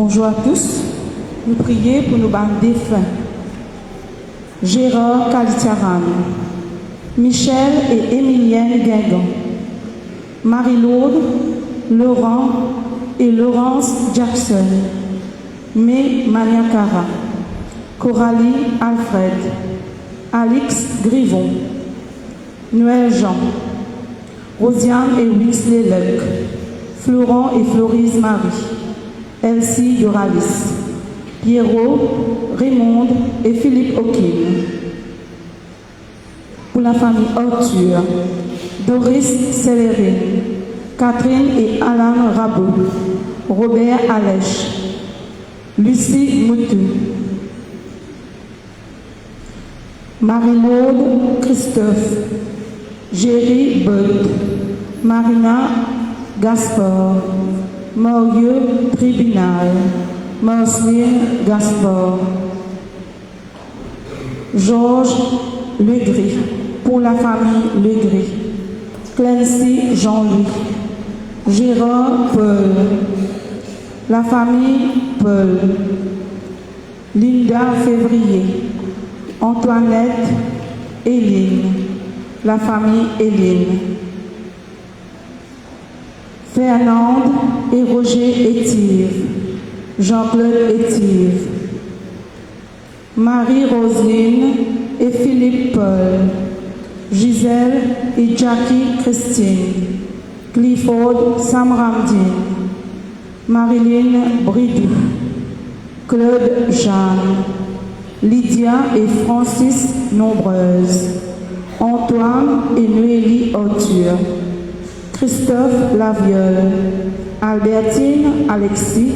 Bonjour à tous. Nous prions pour nos défunts. Gérard Kalitiaran, Michel et Émilienne Guingamp, Marie-Laude, Laurent et Laurence Jackson, May Maniakara, Coralie Alfred, Alix Grivon, Noël Jean, Rosiane et Winsley Luc, Florent et Florise Marie, Elsie Doralis, Pierrot, Raymond et Philippe Okin. Pour la famille Arthur, Doris Célérine, Catherine et Alain Rabou, Robert Alèche, Lucie Moutou, Marie-Maude Christophe, Géry Bud, Marina Gaspard, Morieux Tribunal, Marceline Gaspard, Georges Legris, pour la famille Legris, Clancy Jean-Louis, Gérard Paul, la famille Paul, Linda Février, Antoinette Hélène, la famille Hélène, Fernande et Roger Étive, Jean-Claude Étive, Marie-Roseline et Philippe Paul, Gisèle et Jackie Christine, Clifford Sam Ramdin, Marilyn Bridou, Claude Jeanne, Lydia et Francis Nombreuse, Antoine et Noélie Arthur, Christophe Laviole, Albertine Alexis,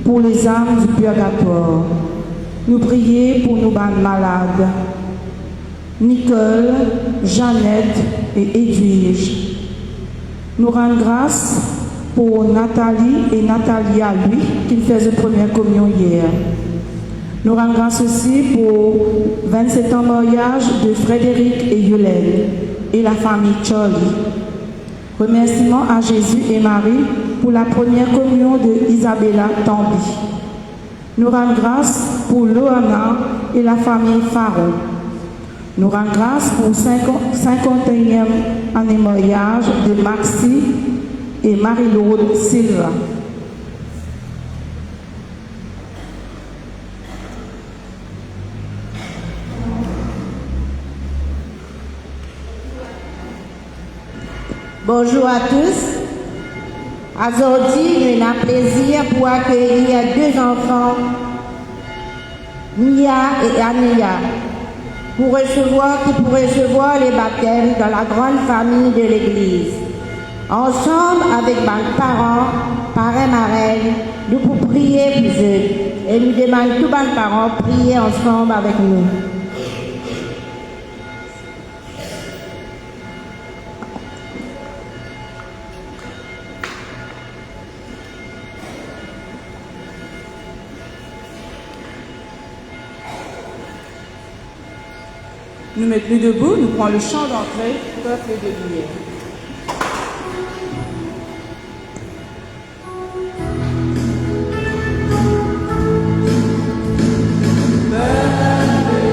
pour les âmes du purgatoire. Nous prions pour nos malades. Nicole, Jeannette et Edwige. Nous rendons grâce pour Nathalie et Natalia, lui, qui faisaient première communion hier. Nous rendons grâce aussi pour 27 ans mariage de Frédéric et Yolène et la famille Charlie. Remerciements à Jésus et Marie pour la première communion de Isabella Tambi. Nous rendons grâce pour Loana et la famille Faron. Nous rendons grâce pour 51e année mariage de Maxi et Marie-Laude Silva. Bonjour à tous. Aujourd'hui, nous avons plaisir pour accueillir deux enfants, Mia et Ania, pour recevoir les baptêmes dans la grande famille de l'Église. Ensemble avec mes parents, parrains, marraines, nous pour prier pour eux. Et nous demandons tous les parents de prier ensemble avec nous. Nous mettons debout, nous prenons le chant d'entrée, peuple de lumière. Thank you.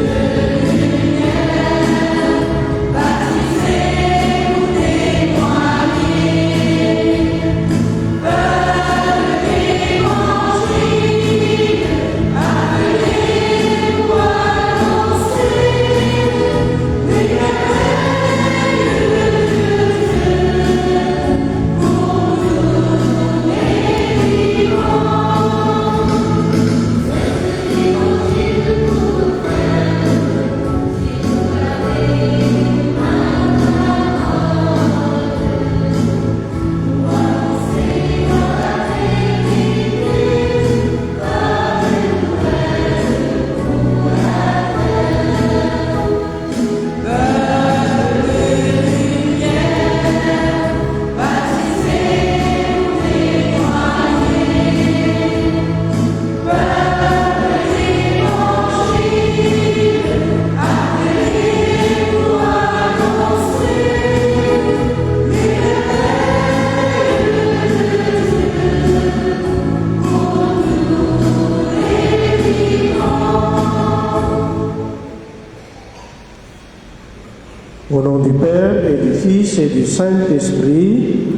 Au nom du Père et du Fils et du Saint-Esprit,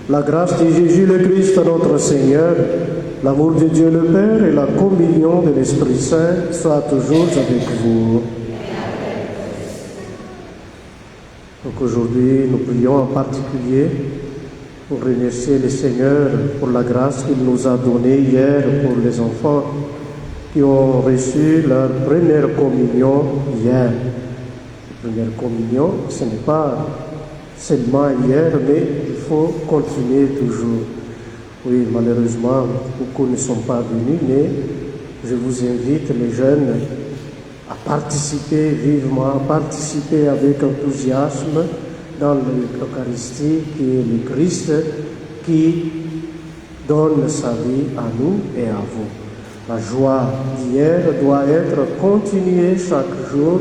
la grâce de Jésus le Christ notre Seigneur, l'amour de Dieu le Père et la communion de l'Esprit Saint soient toujours avec vous. Donc aujourd'hui, nous prions en particulier pour remercier le Seigneur pour la grâce qu'il nous a donnée hier pour les enfants qui ont reçu leur première communion hier. La première communion, ce n'est pas seulement hier, mais il faut continuer toujours. Oui, malheureusement, beaucoup ne sont pas venus, mais je vous invite, les jeunes, à participer vivement, à participer avec enthousiasme dans l'Eucharistie qui est le Christ qui donne sa vie à nous et à vous. La joie d'hier doit être continuée chaque jour,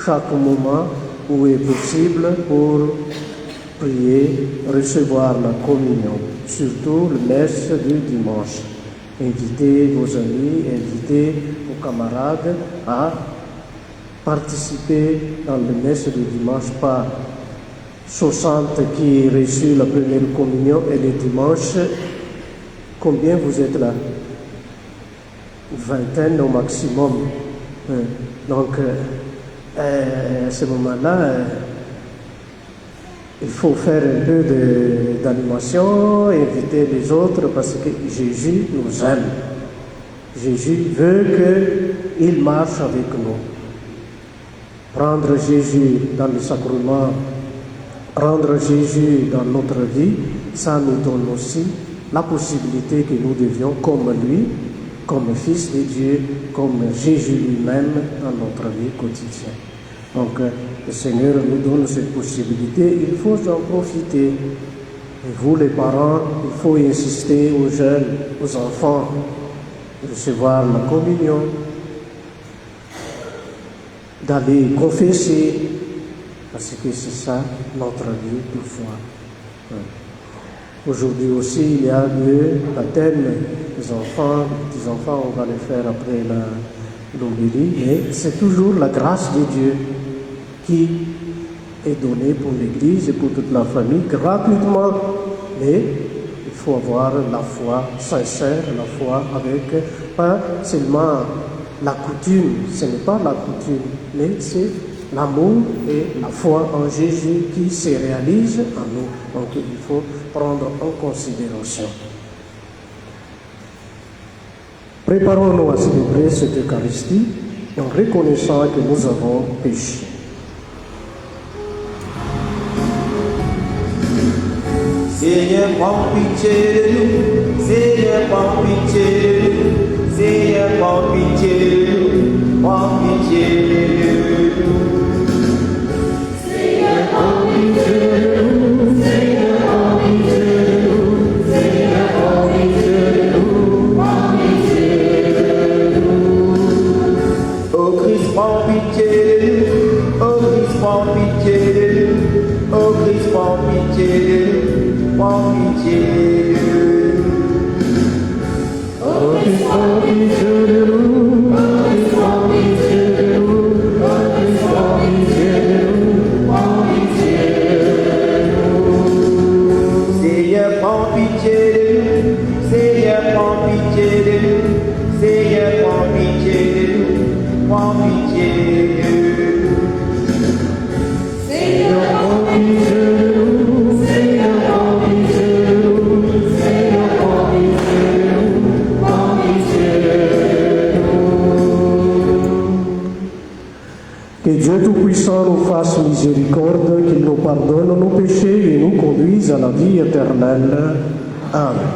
chaque moment où est possible pour prier, recevoir la communion, surtout le messe du dimanche. Invitez vos amis, invitez vos camarades à participer dans le messe du dimanche, pas 60 qui ont reçu la première communion et le dimanche, combien vous êtes là? Une vingtaine au maximum. Donc, à ce moment-là, il faut faire un peu d'animation, inviter les autres parce que Jésus nous aime. Jésus veut qu'il marche avec nous. Prendre Jésus dans le sacrement, rendre Jésus dans notre vie, ça nous donne aussi la possibilité que nous devions, comme lui, comme Fils de Dieu, comme Jésus lui-même dans notre vie quotidienne. Donc, le Seigneur nous donne cette possibilité, il faut en profiter. Et vous, les parents, il faut insister aux jeunes, aux enfants, de recevoir la communion, d'aller confesser, parce que c'est ça notre vie de foi. Aujourd'hui aussi, il y a le baptême des enfants, on va le faire après l'homélie, mais c'est toujours la grâce de Dieu qui est donnée pour l'Église et pour toute la famille gratuitement, mais il faut avoir la foi sincère, la foi avec pas seulement la coutume, ce n'est pas la coutume, mais c'est l'amour et la foi en Jésus qui se réalise en nous. Donc il faut prendre en considération. Préparons-nous à célébrer cette Eucharistie en reconnaissant que nous avons péché. Seigneur, prends pitié de nous. Seigneur, prends pitié de nous. Seigneur, prends pitié de nous. Prends pitié de nous. Seigneur, prends pitié de nous. Seigneur, prends pitié de nous. Seigneur, prends pitié de nous. Prends pitié de nous. Ô Christ, prends pitié de nous. Ô Christ, prends pitié de nous. Ô Christ, prends pitié de nous. Prends pitié de nous. Ô Christ, prends pitié de nous. Ô Christ, prends pitié de nous. Ô Christ, prends pitié de nous. Prends pitié de nous. Seigneur, prends pitié de nous. Seigneur, prends pitié de nous. Seigneur, prends pitié de nous. Prends pitié de nous. Seigneur, prends pitié de nous. Seigneur, prends pitié de nous. Seigneur, prends pitié de nous. Prends pitié de nous. Que Dieu Tout-Puissant nous fasse miséricorde, qu'il nous pardonne nos péchés et nous conduise à la vie éternelle. Amen.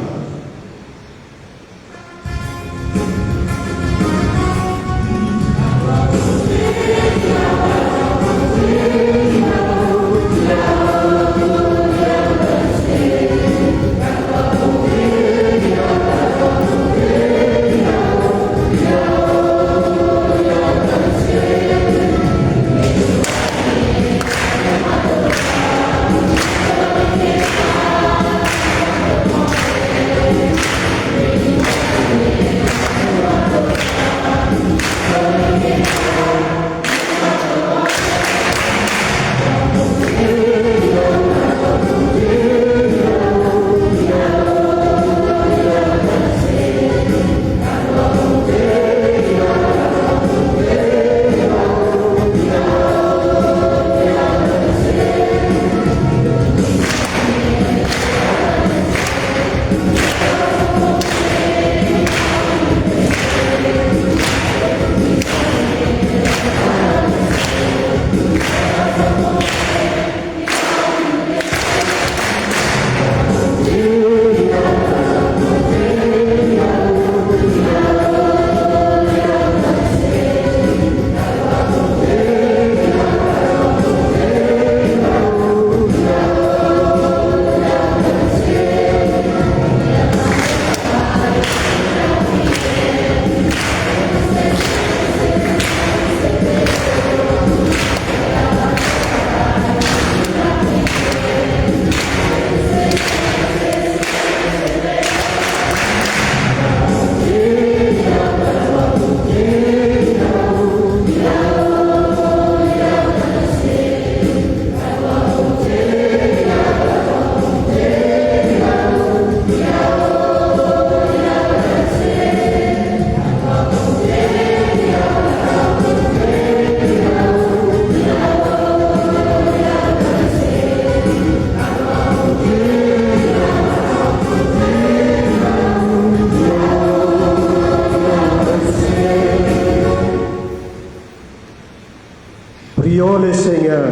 Prions le Seigneur.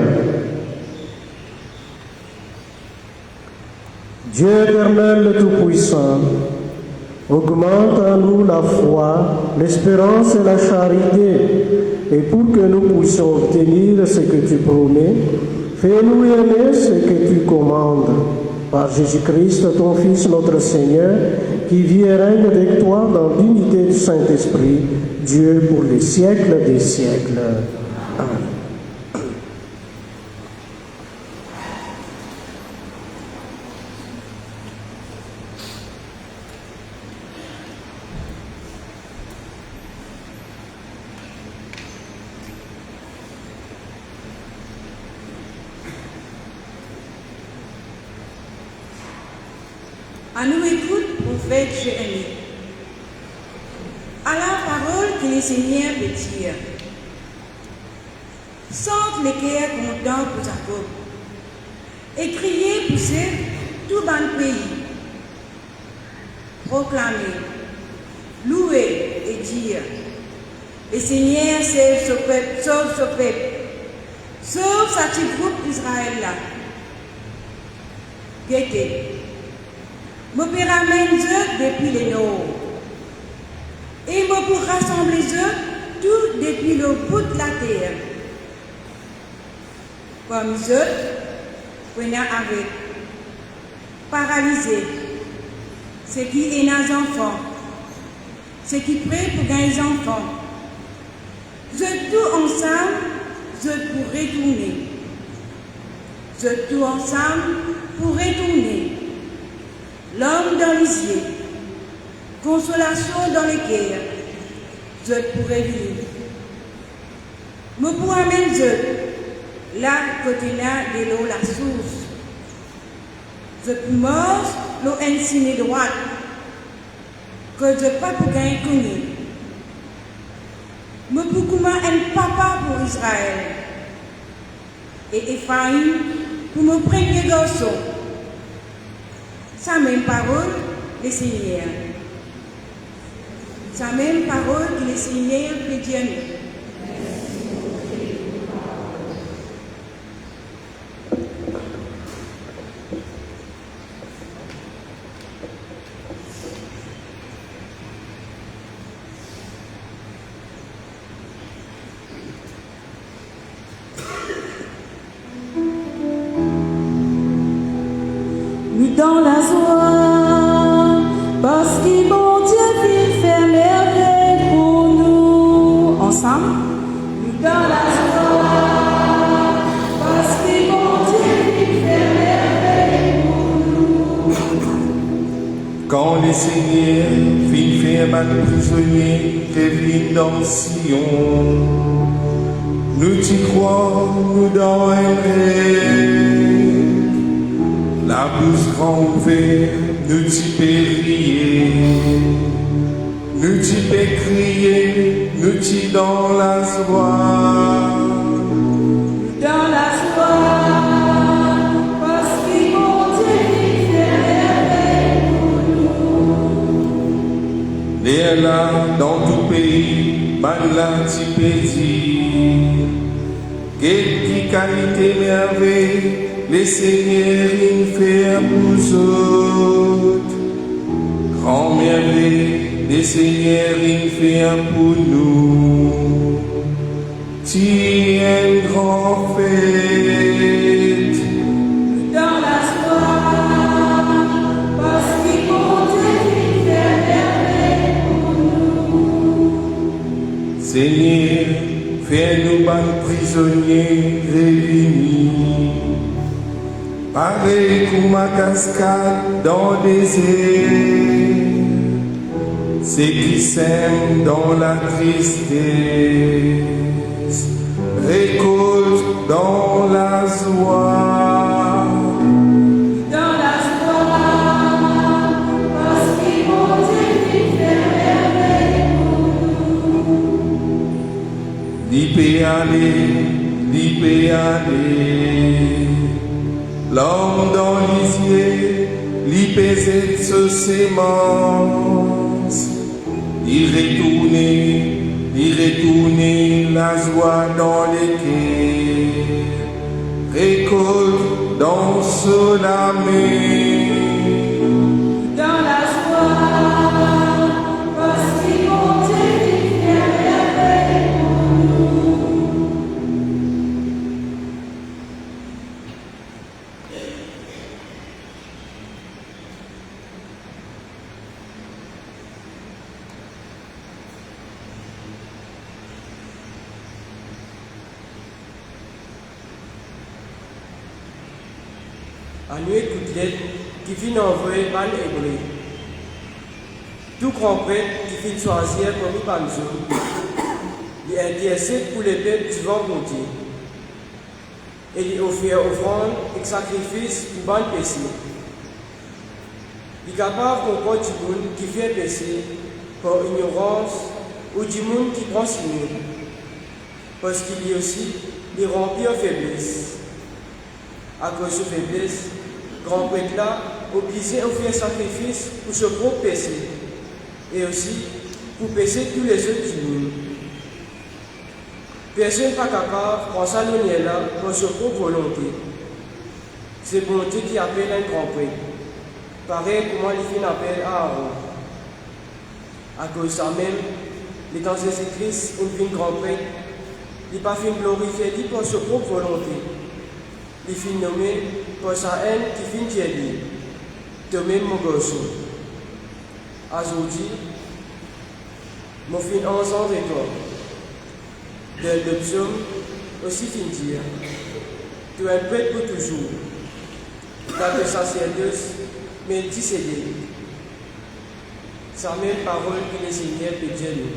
Dieu éternel, le Tout-Puissant, augmente en nous la foi, l'espérance et la charité, et pour que nous puissions obtenir ce que tu promets, fais-nous aimer ce que tu commandes. Par Jésus-Christ, ton Fils, notre Seigneur, qui vit et règne avec toi dans l'unité du Saint-Esprit, Dieu pour les siècles des siècles. Amen. À nous écoute, prophète Jérémie. À la parole que le Seigneur peut dire. Sente les cœurs contents pour Jacob. Et criez pour tout bon pays. Proclamez, louez et dire. Le Seigneur sauve ce peuple. Sauve sa petite groupe Israël là. Guettez. Me ramène depuis le nord. Et me pour rassembler tout depuis le bout de la terre. Comme venant avec, paralysé, ce qui est nos enfants, ce qui prêt pour gagner les enfants. Tout ensemble, pour retourner. Tout ensemble pour retourner. L'homme dans les yeux, consolation dans les cœurs, je pourrais vivre. Me pour amener là, côté là, de l'eau, la source. Je peux manger l'eau insignée droite, que je pas pour gagner connu. Me pour comment un papa pour Israël. Et Ephraim pour mon premier garçon. Sa même parole, le Seigneur. Sa même parole que le Seigneur peut dire nous. Dans la joie, parce que bon Dieu vient faire merveille pour nous. Ensemble, nous dans la joie, parce que bon Dieu vient faire merveille pour nous. Quand les seigneurs fin faire un prisonnier revient dans Sion, nous t'y croyons, nous dans un rêve. La bouche grande ouverte, nous t'y crier, nous t'y crier, nous t'y dans la joie. Dans la joie, parce que mon Dieu fait merveille pour nous. Et là, dans tout pays, là t'y dire, quelle qualité merveille. Les seigneurs ils fait pour autres. Grand merveille, les seigneurs ils fait pour nous. Tiens une grande fête. Dans la joie, parce que mon Dieu fait merveille pour nous. Seigneur, fais-nous ban prisonniers réunis. Pareil comme ma cascade dans le désert, ceux qui s'aiment dans la tristesse, récoltent dans la joie. Dans la joie, parce que mon Dieu fait merveille pour nous. L'y peut aller. L'homme dans les yeux, l'y pesait ce sémence. Il retournait la joie dans les quais. danse la mer. Dans la joie, parce qu'ils vont t'édifier avec nous. À nous écouter qui finit envoyer par l'hébreu. Tout grand prêtre qui finit choisir comme Banzo, il intercède pour les peuples du vent mondial. Et il offre offrande et sacrifice pour ban péché. Il est capable de comprendre du monde qui fait péché par ignorance ou du monde qui prend signe. Parce qu'il y a aussi les remplis en faiblesse. À cause de faiblesse, grand prêtre là, obligé à offrir un sacrifice pour son propre péché et aussi pour pécher tous les autres du monde. Personne n'est pas capable de prendre sa là pour sa propre volonté. C'est bonté qui appelle un grand prêtre. Pareil comment les filles appellent Aaron. À cause de ça même, les dans Jésus-Christ, une grand prêtre, il n'est pas fin glorifié pour sa propre volonté. Il finit nommé pour sa haine qui finit Thierry, de même mon gosse. Aujourd'hui, mon fin ensemble et toi. De le psaume aussi fin dire, tu es un prêtre pour toujours. Dans le sacerdoce, mais discédé. Sa même parole que le Seigneur peut dire nous.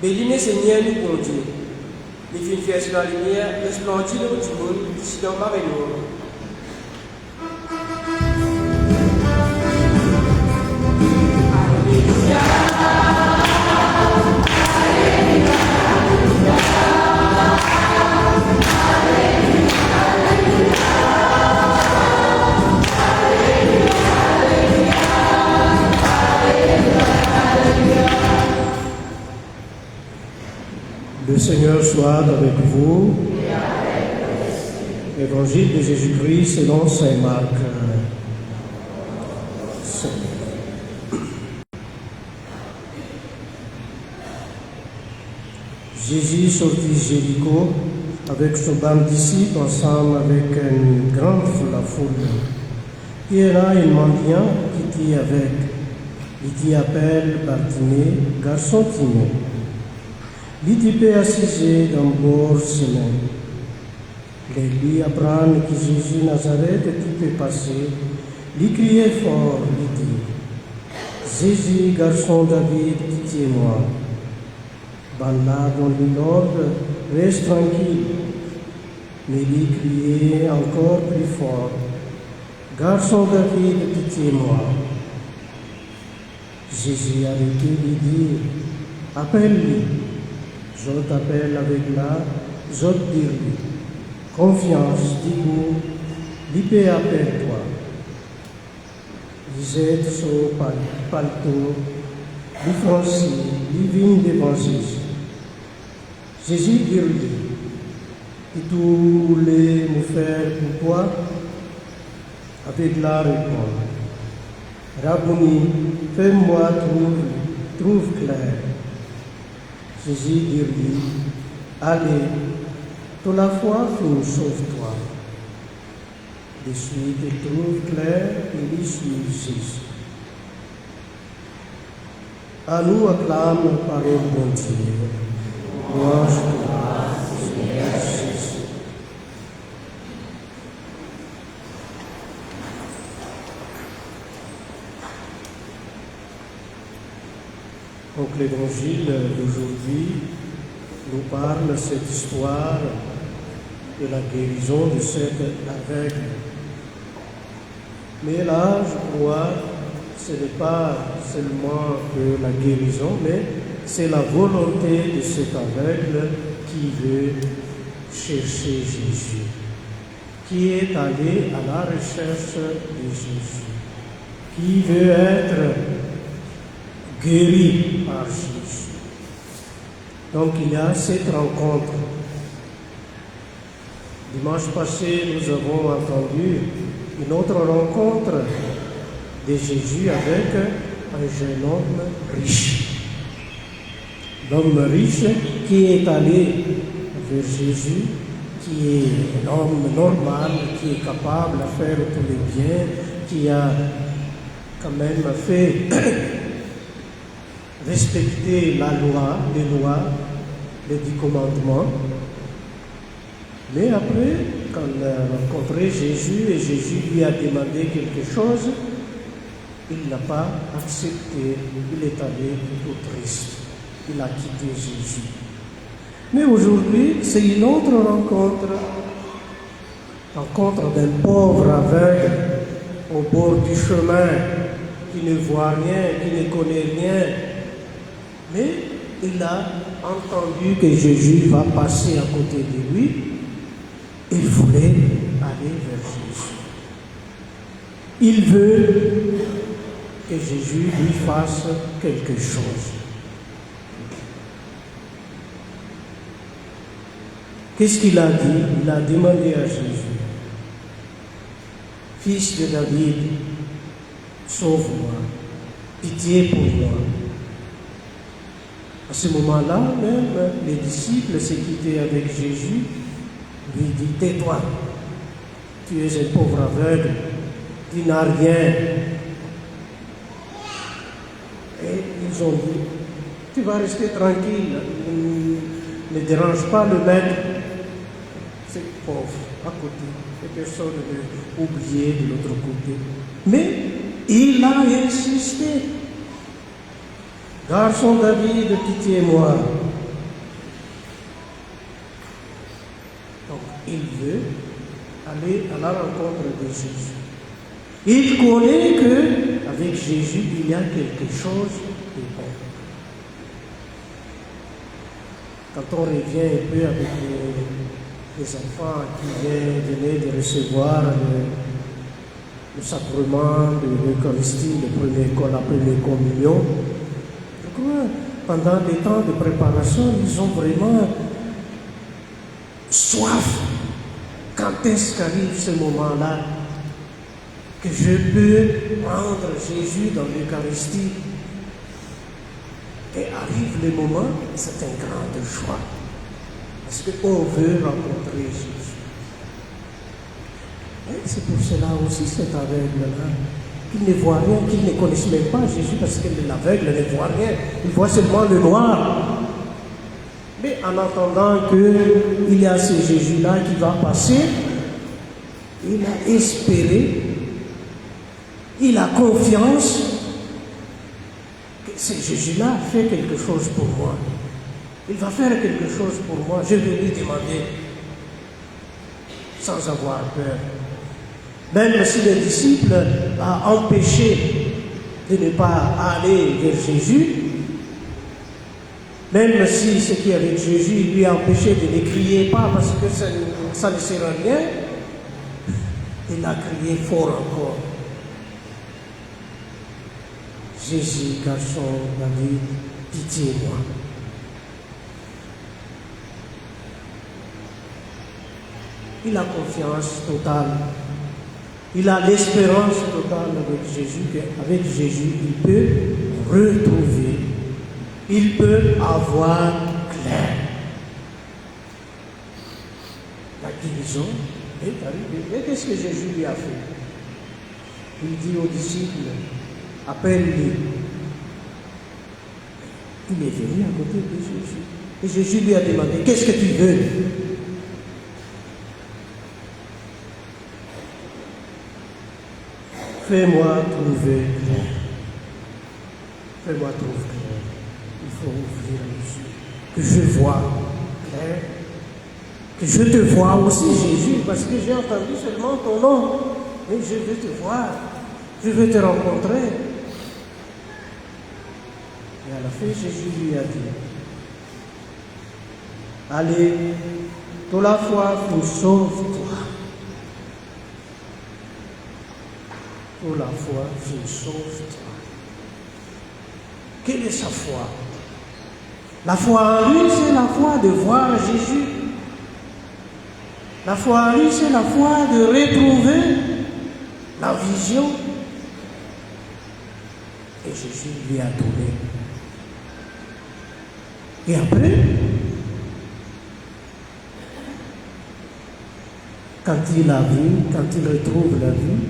Bénis Seigneur nous pour Dieu. Les filles faire sur la lumière, resplendit le du monde, ici dans Marie Noire. Le Seigneur soit avec vous. Évangile de Jésus-Christ selon saint Marc. Jésus sortit Jéricho avec son bande disciples ensemble avec une grande foule. Il y a un mendiant qui dit avec, il appelle Bartimée, garçon Timée. L'idée assisé dans le bord chemin. Les lui apprennent que Jésus Nazareth était passé. Il criait fort, il dit, Jésus, garçon David, pitié-moi. Là dans l'ordre, reste tranquille. Mais il criait encore plus fort, garçon David, pitié-moi. Jésus arrêté lui dit, appelle-lui. Je t'appelle avec là, je te dis, confiance, dis-nous, l'IP appelle-toi. Ils étaient sur palto, les Français, les vignes devant Jésus. Jésus dit, et tous les me faire pour toi, avec la réponse. Rabouni, fais-moi trouve clair. Jésus dit, allez, toute la foi finit sauve-toi. De suite, il trouve clair et il suit Jésus. À nous acclame parole de Dieu. Gloire à toi, Seigneur Jésus. Donc l'évangile d'aujourd'hui nous parle de cette histoire de la guérison de cet aveugle. Mais là, je crois, ce n'est pas seulement que la guérison, mais c'est la volonté de cet aveugle qui veut chercher Jésus, qui est allé à la recherche de Jésus, qui veut être guéri par Jésus. Donc il y a cette rencontre. Dimanche passé, nous avons entendu une autre rencontre de Jésus avec un jeune homme riche. L'homme riche qui est allé vers Jésus, qui est un homme normal, qui est capable de faire tous les biens, qui a quand même fait respecter la loi, les lois, les 10 commandements. Mais après, quand il a rencontré Jésus et Jésus lui a demandé quelque chose, il n'a pas accepté, il est allé plutôt triste, il a quitté Jésus. Mais aujourd'hui, c'est une autre rencontre d'un pauvre aveugle au bord du chemin, qui ne voit rien, qui ne connaît rien. Mais il a entendu que Jésus va passer à côté de lui. Il voulait aller vers Jésus. Il veut que Jésus lui fasse quelque chose. Qu'est-ce qu'il a dit? Il a demandé à Jésus, « Fils de David, sauve-moi, pitié pour moi. » À ce moment-là, même les disciples, ceux qui étaient avec Jésus, lui disent, « Tais-toi, tu es un pauvre aveugle, tu n'as rien. » Et ils ont dit, « Tu vas rester tranquille, ne dérange pas le maître. » C'est pauvre, à côté, et personne ne veut oublier de l'autre côté. Mais il a insisté. Garçon David, pitié-moi. Donc, il veut aller à la rencontre de Jésus. Il connaît qu'avec Jésus, il y a quelque chose de bon. Quand on revient un peu avec les enfants qui venaient de recevoir le sacrement de l'Eucharistie, la première communion, je crois, pendant les temps de préparation, ils ont vraiment soif. Quand est-ce qu'arrive ce moment-là que je peux prendre Jésus dans l'Eucharistie? Et arrive le moment, c'est un grand choix. Parce qu'on veut rencontrer Jésus. Et c'est pour cela aussi cet aveugle-là, qu'il ne voit rien, qu'il ne connaisse même pas Jésus, parce que l'aveugle ne voit rien, il voit seulement le noir. Mais en attendant qu'il y a ce Jésus-là qui va passer, il a espéré, il a confiance que ce Jésus-là fait quelque chose pour moi. Il va faire quelque chose pour moi. Je vais lui demander sans avoir peur. Même si le disciple a empêché de ne pas aller vers Jésus, même si ce qui est avec Jésus lui a empêché de ne crier pas parce que ça ne sert à rien, il a crié fort encore. Jésus, garçon David, pitié-moi. Il a confiance totale. Il a l'espérance totale avec Jésus, qu'avec Jésus, il peut retrouver, il peut avoir clair. La guérison est arrivée. Et qu'est-ce que Jésus lui a fait? Il dit aux disciples, appelle-le. Il est venu à côté de Jésus. Et Jésus lui a demandé, qu'est-ce que tu veux? Fais-moi trouver clair. Fais-moi trouver clair. Il faut ouvrir les yeux. Que je vois clair. Que je te vois aussi, Jésus, parce que j'ai entendu seulement ton nom. Mais je veux te voir. Je veux te rencontrer. Et à la fin, Jésus lui a dit, allez, pour la foi, sauve-toi. Pour la foi, sauve-toi. Quelle est sa foi? La foi en lui, c'est la foi de voir Jésus. La foi en lui, c'est la foi de retrouver la vision. Et Jésus lui a donné. Et après, quand il a vu, quand il retrouve la vue,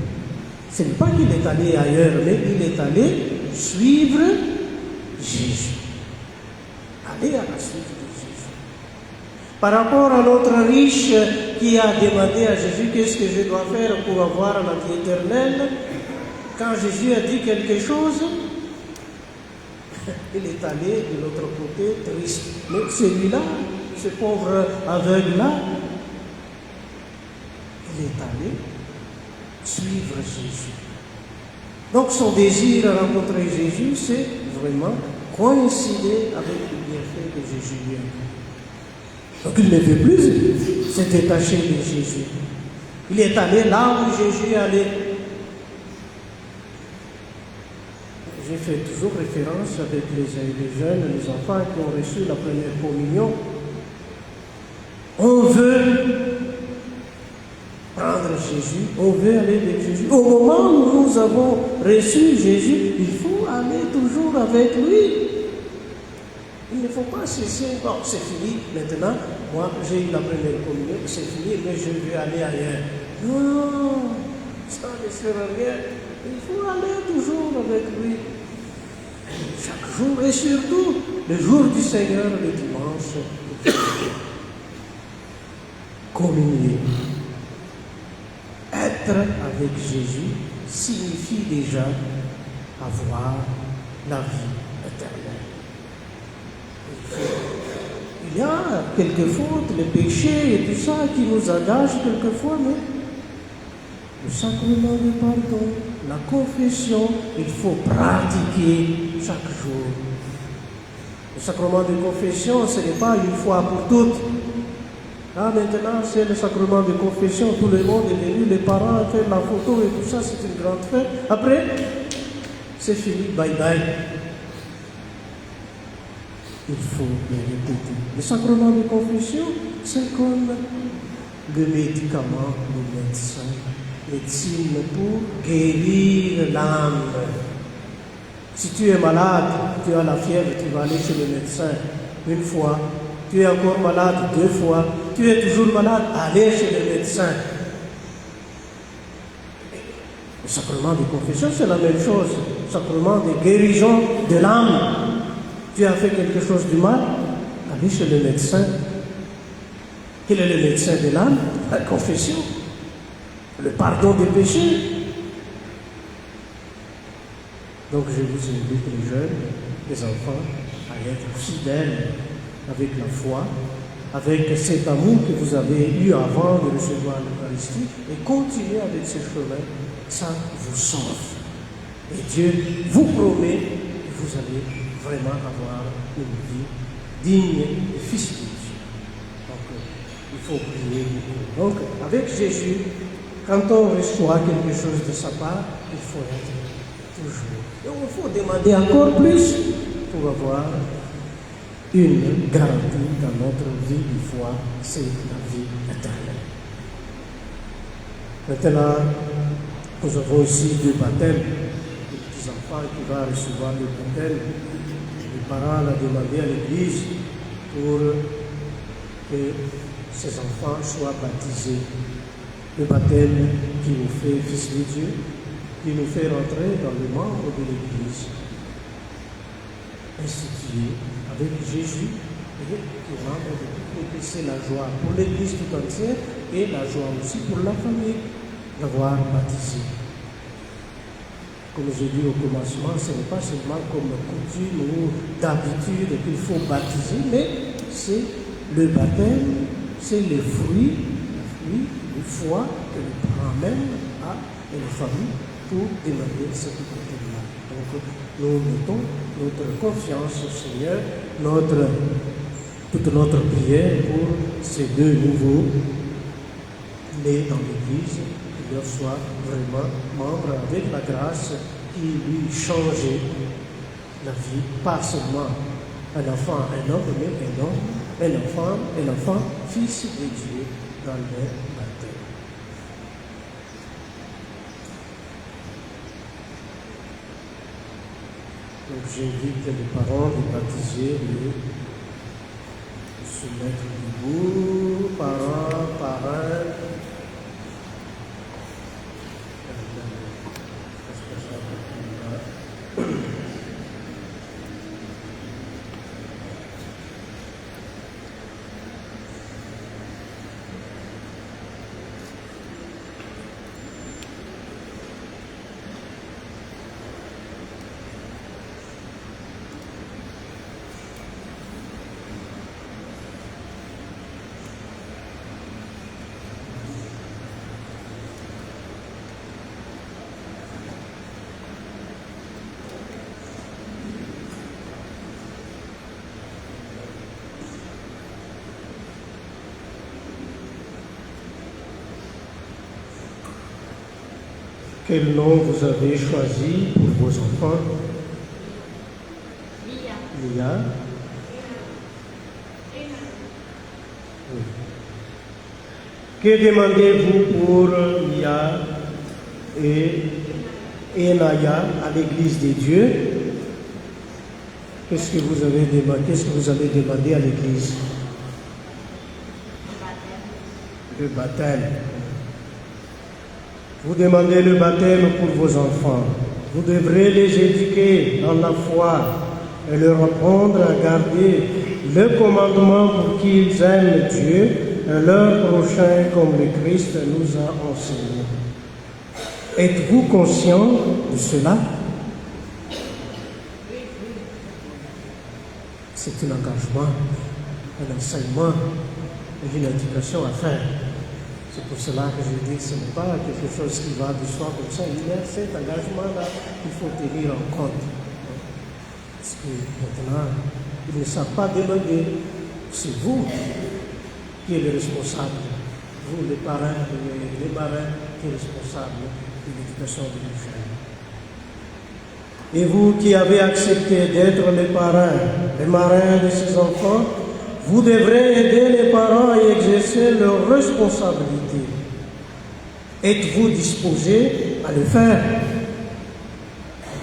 ce n'est pas qu'il est allé ailleurs, mais il est allé suivre Jésus. Aller à la suite de Jésus. Par rapport à l'autre riche qui a demandé à Jésus qu'est-ce que je dois faire pour avoir la vie éternelle, quand Jésus a dit quelque chose, il est allé de l'autre côté triste. Mais celui-là, ce pauvre aveugle-là, il est allé suivre Jésus. Donc son désir à rencontrer Jésus, c'est vraiment coïncider avec le bienfait que Jésus lui a donné. Donc il ne veut plus se détacher de Jésus. Il est allé là où Jésus allait. J'ai fait toujours référence avec les jeunes, les enfants qui ont reçu la première communion. On veut prendre Jésus, on veut aller avec Jésus. Au moment où nous avons reçu Jésus, il faut aller toujours avec lui. Il ne faut pas cesser, bon, c'est fini, maintenant, moi j'ai eu la première communion, c'est fini, mais je vais aller ailleurs. Non, ça ne sert à rien. Il faut aller toujours avec lui. Chaque jour, et surtout le jour du Seigneur, le dimanche, communier. Être avec Jésus signifie déjà avoir la vie éternelle. Il y a quelques fautes, les péchés et tout ça qui nous engagent quelquefois, mais le sacrement du pardon, la confession, il faut pratiquer chaque jour. Le sacrement de confession, ce n'est pas une fois pour toutes. Là, maintenant, c'est le sacrement de confession. Tout le monde est venu, les parents ont fait la photo et tout ça, c'est une grande fête. Après, c'est fini, bye bye. Il faut le répéter. Le sacrement de confession, c'est comme le médicament, le médecin. Médecine pour guérir l'âme. Si tu es malade, tu as la fièvre, tu vas aller chez le médecin une fois. Tu es encore malade 2 fois. Tu es toujours malade, allez chez le médecin. Le sacrement de confession, c'est la même chose. Le sacrement de guérison de l'âme. Tu as fait quelque chose de mal, allez chez le médecin. Quel est le médecin de l'âme? La confession. Le pardon des péchés. Donc je vous invite, les jeunes, les enfants, à être fidèles avec la foi, avec cet amour que vous avez eu avant de recevoir l'Eucharistie, et continuer avec ce chemin, ça vous sauve. Et Dieu vous promet que vous allez vraiment avoir une vie digne et fils de Dieu. Donc il faut prier beaucoup. Donc avec Jésus, quand on reçoit quelque chose de sa part, il faut être toujours. Donc il faut demander encore plus pour avoir une garantie dans notre vie de foi, c'est la vie éternelle. Maintenant, nous avons ici 2 baptêmes, des petits enfants qui vont recevoir le baptême. Les parents l'ont demandé à l'église pour que ces enfants soient baptisés. Le baptême qui nous fait fils de Dieu, qui nous fait rentrer dans le membre de l'Église, institué avec Jésus et qui rendent de toute l'Église. C'est la joie pour l'Église tout entière et la joie aussi pour la famille d'avoir baptisé. Comme j'ai dit au commencement, ce n'est pas seulement comme coutume ou d'habitude qu'il faut baptiser, mais c'est le baptême, c'est le fruit de foi que les parents mènent à une famille pour demander ce côté-là. Donc, nous mettons notre confiance au Seigneur, toute notre prière pour ces deux nouveaux nés dans l'Église, qu'il leur soit vraiment membre avec la grâce qui lui changeait la vie, pas seulement un enfant, un homme, mais un homme, un enfant, fils de Dieu dans le baptême. Donc j'invite les parents de baptiser, de se mettre debout, parrain. Quel nom vous avez choisi pour vos enfants? Lia. Oui. Que demandez-vous pour Lia et Naya à l'Église des dieux? Qu'est-ce que vous avez demandé? Qu'est-ce que vous allez demander à l'Église? Le baptême. Vous demandez le baptême pour vos enfants. Vous devrez les éduquer dans la foi et leur apprendre à garder le commandement pour qu'ils aiment Dieu et leur prochain comme le Christ nous a enseigné. Êtes-vous conscient de cela? C'est un engagement, un enseignement et une éducation à faire. C'est pour cela que je dis que ce n'est pas quelque chose qui va de soi comme ça. Il y a cet engagement-là qu'il faut tenir en compte. Parce que maintenant, ils ne savent pas demander. C'est vous qui êtes les responsables. Vous, les parents, les marins, qui êtes responsables de l'éducation de nos jeunes. Et vous qui avez accepté d'être les parrains, les marins de ces enfants, vous devrez aider les parents à exercer leurs responsabilités. Êtes-vous disposé à le faire?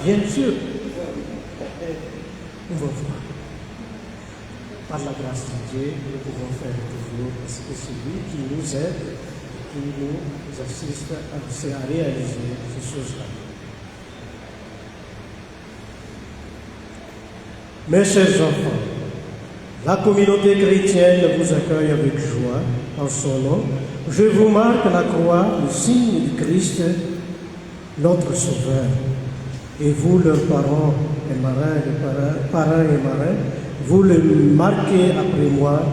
Bien sûr. Nous allons voir. Par la grâce de Dieu, nous pouvons faire toujours parce que c'est lui qui nous aide, qui nous assiste à réaliser ces choses-là. Mes chers enfants, la communauté chrétienne vous accueille avec joie en son nom. Je vous marque la croix, le signe du Christ, notre Sauveur. Et vous, leurs parents et marins, parrains et marins, vous le marquez après moi,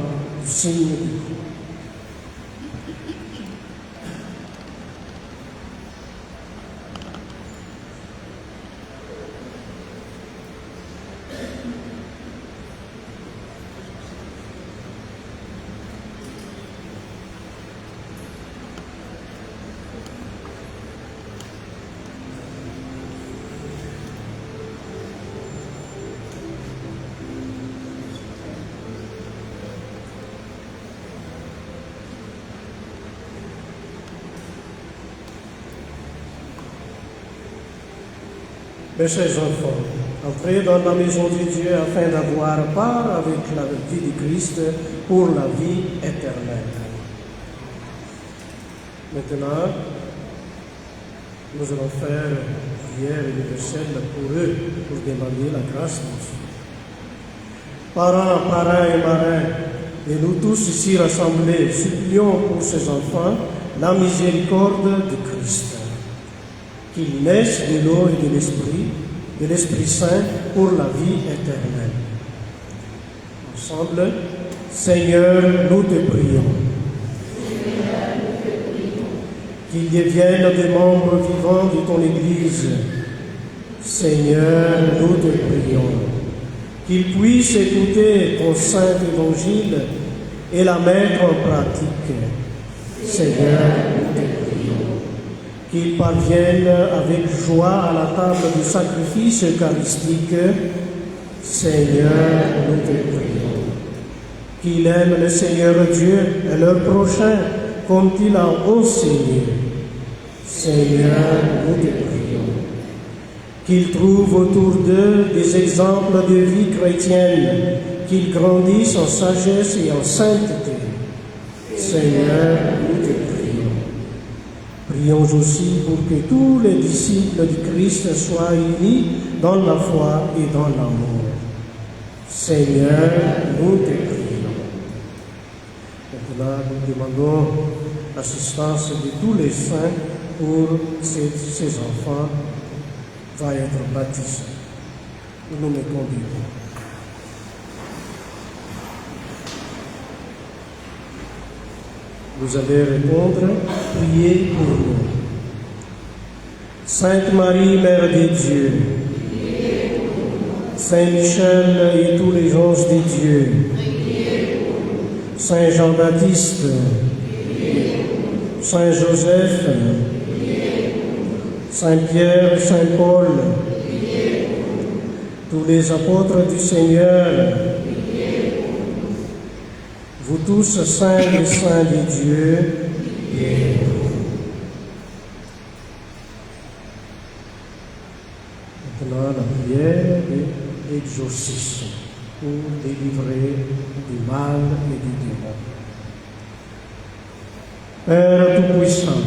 le signe du Christ. Mes chers enfants, entrez dans la maison de Dieu afin d'avoir part avec la vie de Christ pour la vie éternelle. Maintenant, nous allons faire une prière universelle pour eux, pour demander la grâce de Dieu. Parents, parrains et marraines, et nous tous ici rassemblés, supplions pour ces enfants la miséricorde de Christ, qu'ils naissent de l'eau et de l'Esprit Saint pour la vie éternelle. Ensemble, Seigneur, nous te prions. Qu'ils deviennent des membres vivants de ton Église. Seigneur, nous te prions. Qu'ils puissent écouter ton saint évangile et la mettre en pratique. Seigneur, nous te prions. Qu'ils parviennent avec joie à la table du sacrifice eucharistique. Seigneur, nous te prions. Qu'ils aiment le Seigneur Dieu et leur prochain comme il a enseigné. Seigneur, nous te prions. Qu'ils trouvent autour d'eux des exemples de vie chrétienne, qu'ils grandissent en sagesse et en sainteté. Seigneur, nous te prions. Prions aussi pour que tous les disciples du Christ soient unis dans la foi et dans l'amour. Seigneur, nous te prions. Maintenant, nous demandons l'assistance de tous les saints pour ces enfants va être baptisés. Nous nous mettons debout. Vous allez répondre, priez pour nous. Sainte Marie, Mère de Dieu, Saint Michel et tous les anges de Dieu, Saint Jean-Baptiste, Saint Joseph, Saint Pierre, Saint Paul, tous les apôtres du Seigneur, vous tous saints et saints de Dieu, maintenant la prière de l'exorcisme pour délivrer du mal et du démon. Père Tout-Puissant,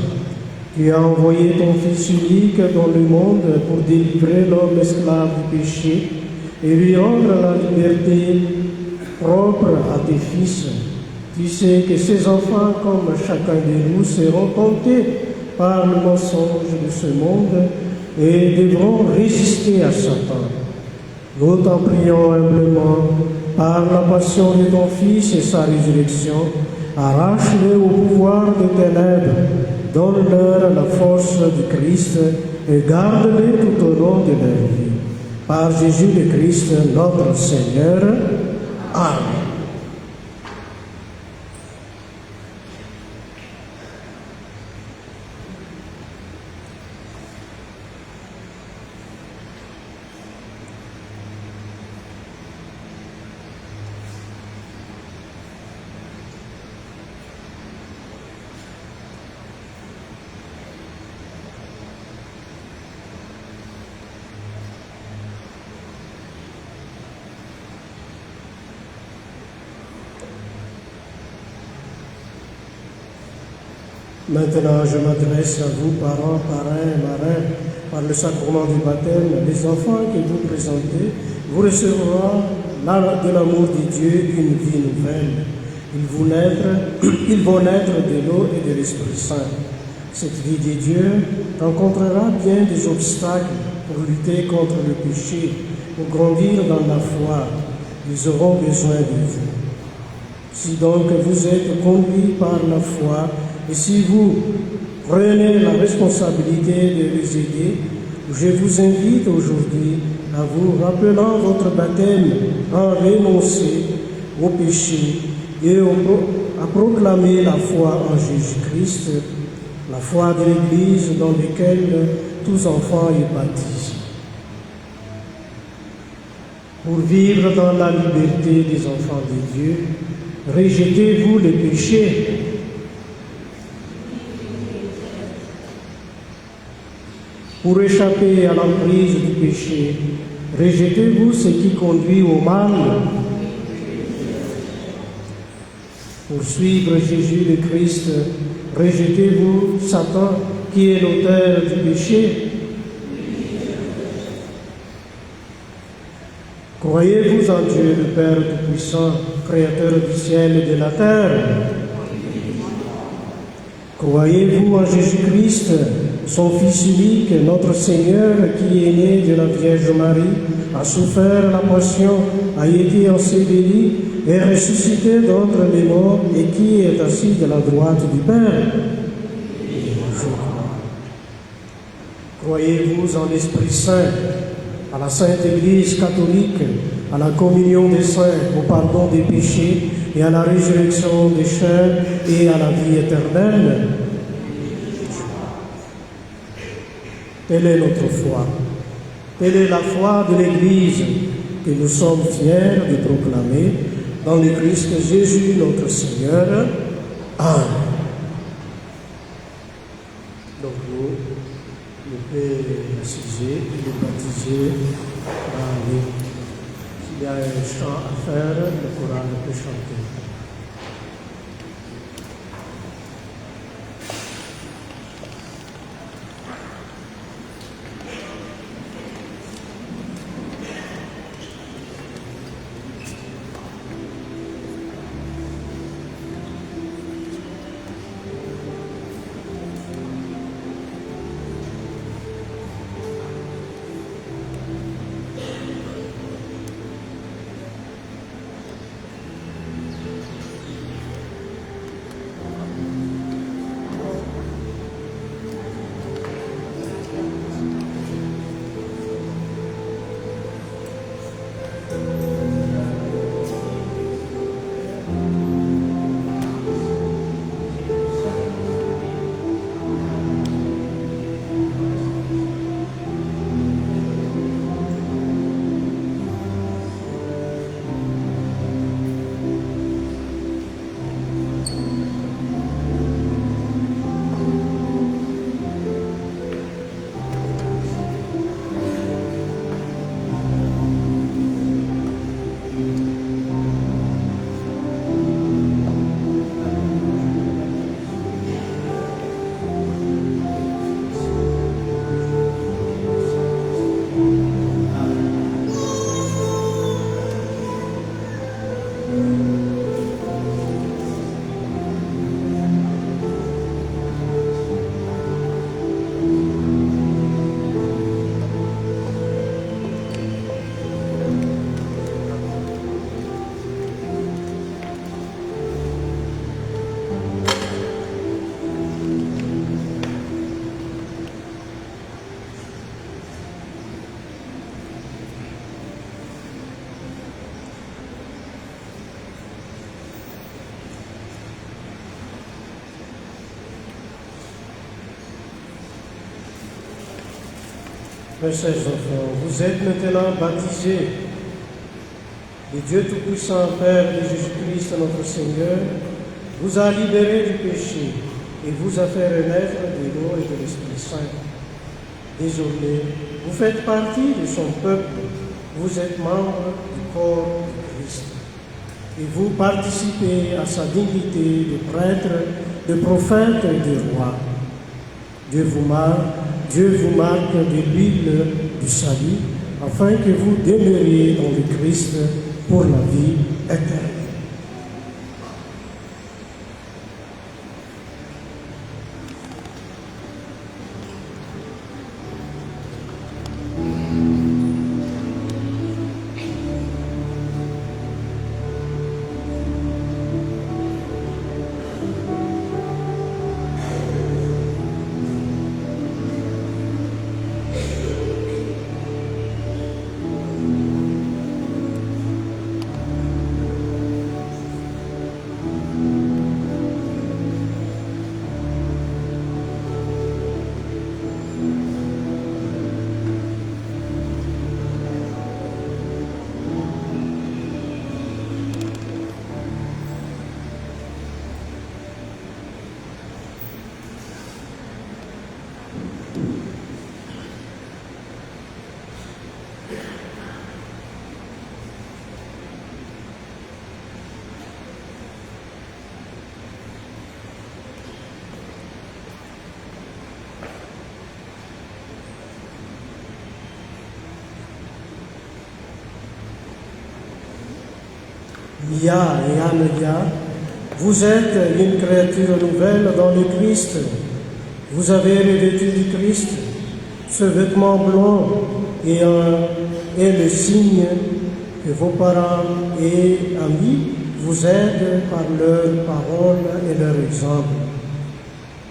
qui as envoyé ton Fils unique dans le monde pour délivrer l'homme esclave du péché et lui rendre la liberté propre à tes fils, tu sais que ces enfants, comme chacun de nous, seront tentés par le mensonge de ce monde et devront résister à Satan. Nous t'en prions humblement, par la passion de ton Fils et sa résurrection, arrache-les au pouvoir des ténèbres, donne-leur la force du Christ et garde-les tout au long de leur vie. Par Jésus le Christ, notre Seigneur. Amen. Maintenant, je m'adresse à vous, parents, parrains, marrains, par le sacrement du baptême. Les enfants que vous présentez, vous recevront de l'amour de Dieu une vie nouvelle. Ils vont naître de l'eau et de l'Esprit Saint. Cette vie de Dieu rencontrera bien des obstacles pour lutter contre le péché, pour grandir dans la foi. Ils auront besoin de vous. Si donc vous êtes conduits par la foi, et si vous prenez la responsabilité de les aider, je vous invite aujourd'hui à vous rappelant votre baptême, à renoncer au péché et à proclamer la foi en Jésus-Christ, la foi de l'Église dans laquelle tous enfants y baptisent. Pour vivre dans la liberté des enfants de Dieu, rejetez-vous les péchés. Pour échapper à l'emprise du péché, rejetez-vous ce qui conduit au mal. Pour suivre Jésus le Christ, rejetez-vous Satan qui est l'auteur du péché. Croyez-vous en Dieu, le Père Tout-Puissant, Créateur du ciel et de la terre? Croyez-vous en Jésus-Christ, son Fils unique, notre Seigneur, qui est né de la Vierge Marie, a souffert la passion, a été enseveli et ressuscité d'entre les morts et qui est assis de la droite du Père? Je crois. Croyez-vous en l'Esprit Saint, à la Sainte Église catholique, à la communion des saints, au pardon des péchés et à la résurrection des chair et à la vie éternelle? Telle est notre foi. Telle est la foi de l'Église que nous sommes fiers de proclamer dans le Christ Jésus notre Seigneur. Amen. Donc nous pouvons assiser et le baptiser. S'il y a un chant à faire, le choral peut chanter. Mes chers enfants, vous êtes maintenant baptisés. Le Dieu Tout-Puissant, Père de Jésus-Christ, notre Seigneur, vous a libérés du péché et vous a fait renaître de l'eau et de l'Esprit Saint. Désormais, vous faites partie de son peuple, vous êtes membres du corps de Christ. Et vous participez à sa dignité de prêtre, de prophète et de roi. Dieu vous marque de l'huile du salut, afin que vous demeuriez dans le Christ pour la vie éternelle. Lia et Amelia, vous êtes une créature nouvelle dans le Christ. Vous avez revêtu du Christ. Ce vêtement blanc est le signe que vos parents et amis vous aident par leurs paroles et leur exemple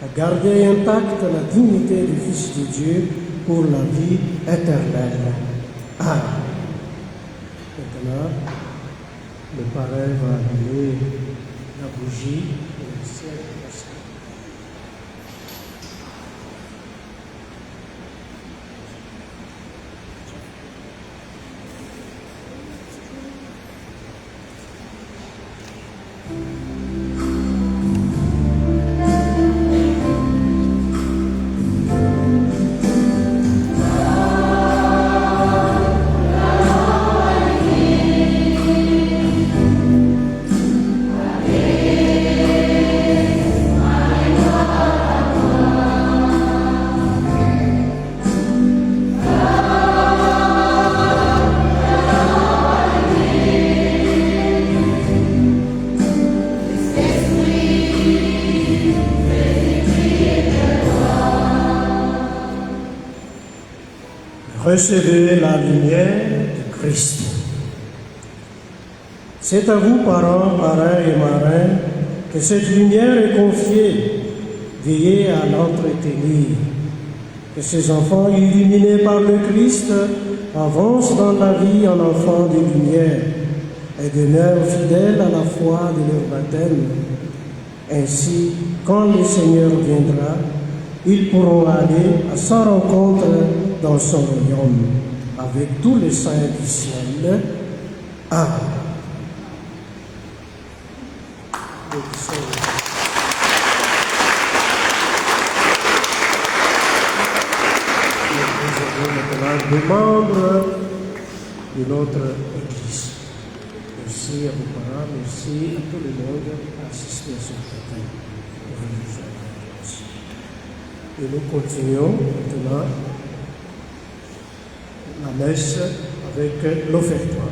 à garder intacte la dignité du Fils de Dieu pour la vie éternelle. Amen. Maintenant, le parrain va allumer la bougie et le ciel pascal. Recevez la lumière du Christ. C'est à vous, parents, parrains et marraines, que cette lumière est confiée. Veillez à l'entretenir. Que ces enfants illuminés par le Christ avancent dans la vie en enfants de lumière et demeurent fidèles à la foi de leur baptême. Ainsi, quand le Seigneur viendra, ils pourront aller à sa rencontre dans son royaume avec tous les saints du ciel. Amen. Nous avons maintenant des membres de notre Église. Merci à vos parents, merci à tout le monde qui a assisté à ce baptême religieux. Et nous continuons maintenant la messe avec l'offertoire.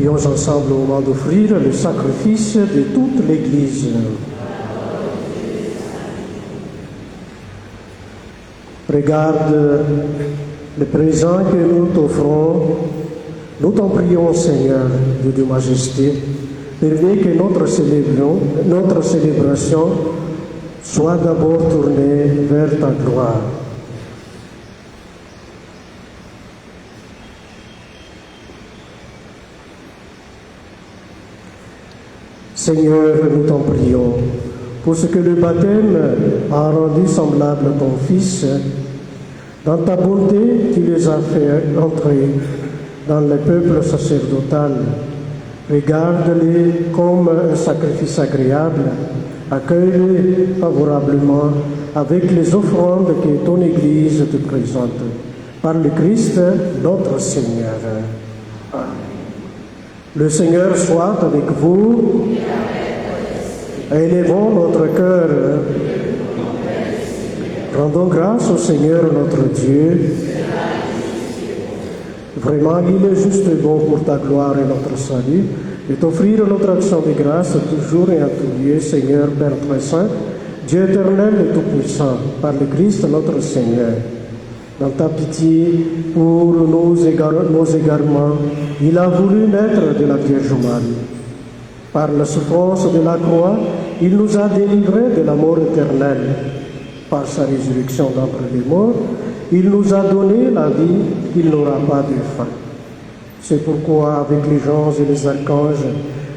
prions ensemble au moment d'offrir le sacrifice de toute l'Église. Regarde le présent que nous t'offrons. Nous t'en prions, Seigneur, Dieu de majesté, permets que notre célébration soit d'abord tournée vers ta gloire. Seigneur, nous t'en prions, pour ce que le baptême a rendu semblable à ton Fils, dans ta bonté, tu les as fait entrer dans le peuple sacerdotal. Regarde-les comme un sacrifice agréable, accueille-les favorablement avec les offrandes que ton Église te présente. Par le Christ, notre Seigneur. Amen. Le Seigneur soit avec vous. Élevons notre cœur. Rendons grâce au Seigneur notre Dieu. Vraiment, il est juste et bon pour ta gloire et notre salut, de t'offrir notre action de grâce toujours et en tout lieu, Seigneur, Père très saint, Dieu éternel et tout-puissant, par le Christ notre Seigneur. Dans ta pitié pour nos égarements, il a voulu naître de la Vierge Marie. Par la souffrance de la croix, il nous a délivrés de la mort éternelle. Par sa résurrection d'entre les morts, il nous a donné la vie qu'il n'aura pas de fin. C'est pourquoi, avec les anges et les archanges,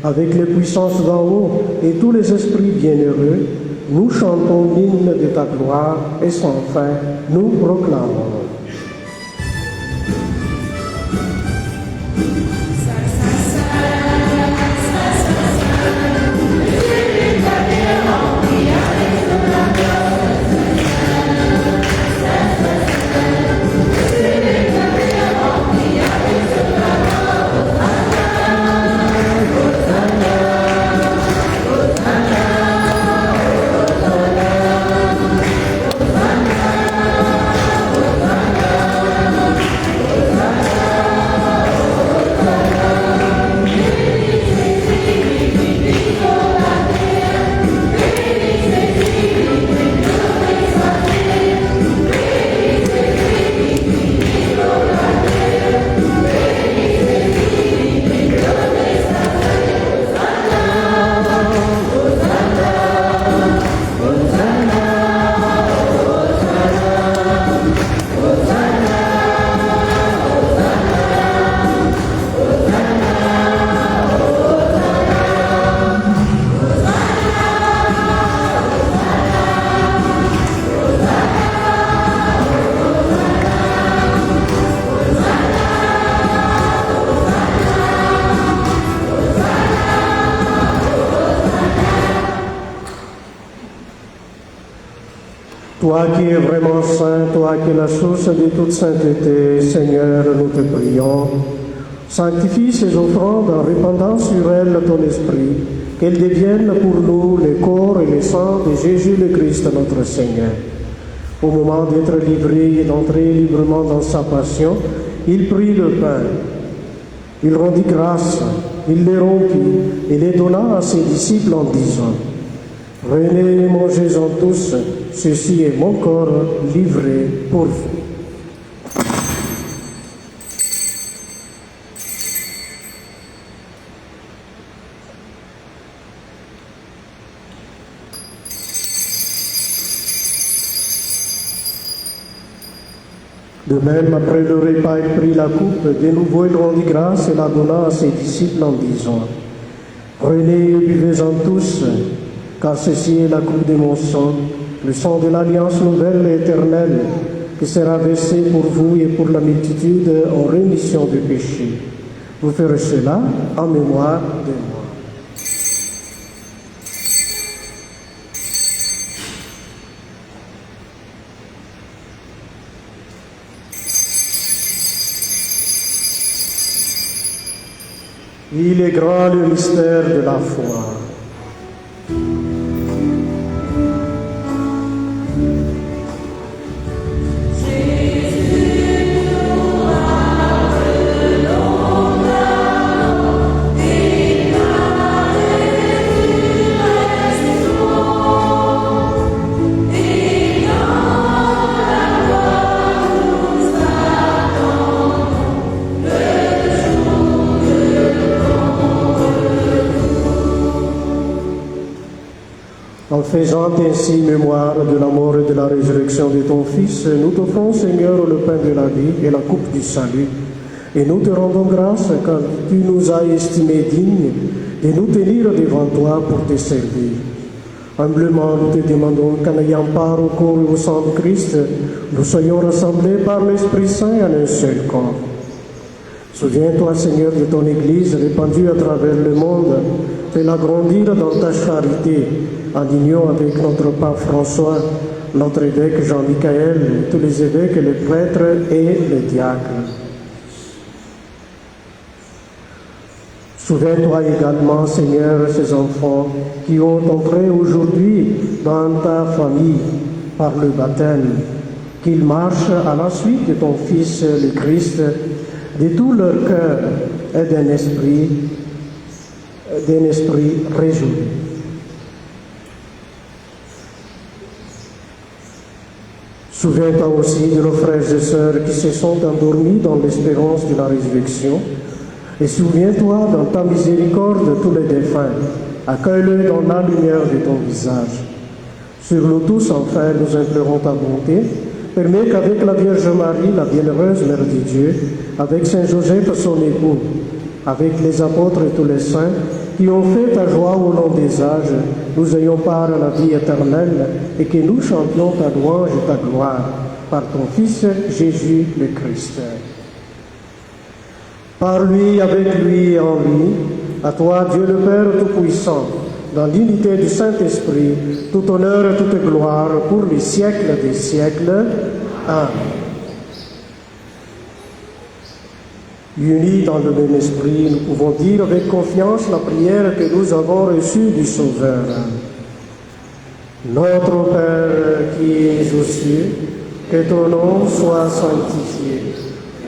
avec les puissances d'en haut et tous les esprits bienheureux, nous chantons l'hymne de ta gloire et sans fin, nous proclamons. Toi qui es vraiment saint, toi qui es la source de toute sainteté, Seigneur, nous te prions. Sanctifie ces offrandes en répandant sur elles ton esprit, qu'elles deviennent pour nous le corps et le sang de Jésus le Christ, notre Seigneur. Au moment d'être livré et d'entrer librement dans sa passion, il prit le pain. Il rendit grâce, il les rompit et les donna à ses disciples en disant: Prenez et mangez-en tous, ceci est mon corps livré pour vous. De même, après le repas, il prit la coupe, de nouveau il rendit grâce et la donna à ses disciples en disant: Prenez et buvez-en tous, car ceci est la coupe de mon sang, le sang de l'alliance nouvelle et éternelle, qui sera versé pour vous et pour la multitude en rémission du péché. Vous ferez cela en mémoire de moi. Il est grand le mystère de la foi. faisant ainsi mémoire de la mort et de la résurrection de ton Fils, nous t'offrons, Seigneur, le pain de la vie et la coupe du salut. Et nous te rendons grâce car tu nous as estimés dignes de nous tenir devant toi pour te servir. Humblement, nous te demandons qu'en ayant part au corps et au sang de Christ, nous soyons rassemblés par l'Esprit Saint en un seul corps. Souviens-toi, Seigneur, de ton Église répandue à travers le monde. Fais-la grandir dans ta charité, en union avec notre pape François, notre évêque Jean-Michel, tous les évêques, les prêtres et les diacres. Souviens-toi également, Seigneur, ces enfants qui ont entré aujourd'hui dans ta famille par le baptême, qu'ils marchent à la suite de ton Fils, le Christ, de tout leur cœur et d'un esprit résolu. Souviens-toi aussi de nos frères et sœurs qui se sont endormis dans l'espérance de la résurrection. Et souviens-toi dans ta miséricorde de tous les défunts. Accueille-les dans la lumière de ton visage. Sur nous tous, enfin, nous implorons ta bonté. Permets qu'avec la Vierge Marie, la bienheureuse Mère de Dieu, avec Saint Joseph, son époux, avec les apôtres et tous les saints, qui ont fait ta joie au long des âges, nous ayons part à la vie éternelle et que nous chantions ta louange et ta gloire par ton Fils Jésus le Christ. Par lui, avec lui et en lui, à toi, Dieu le Père Tout-Puissant, dans l'unité du Saint-Esprit, tout honneur et toute gloire pour les siècles des siècles. Amen. Unis dans le même esprit, nous pouvons dire avec confiance la prière que nous avons reçue du Sauveur. Notre Père qui es aux cieux, que ton nom soit sanctifié,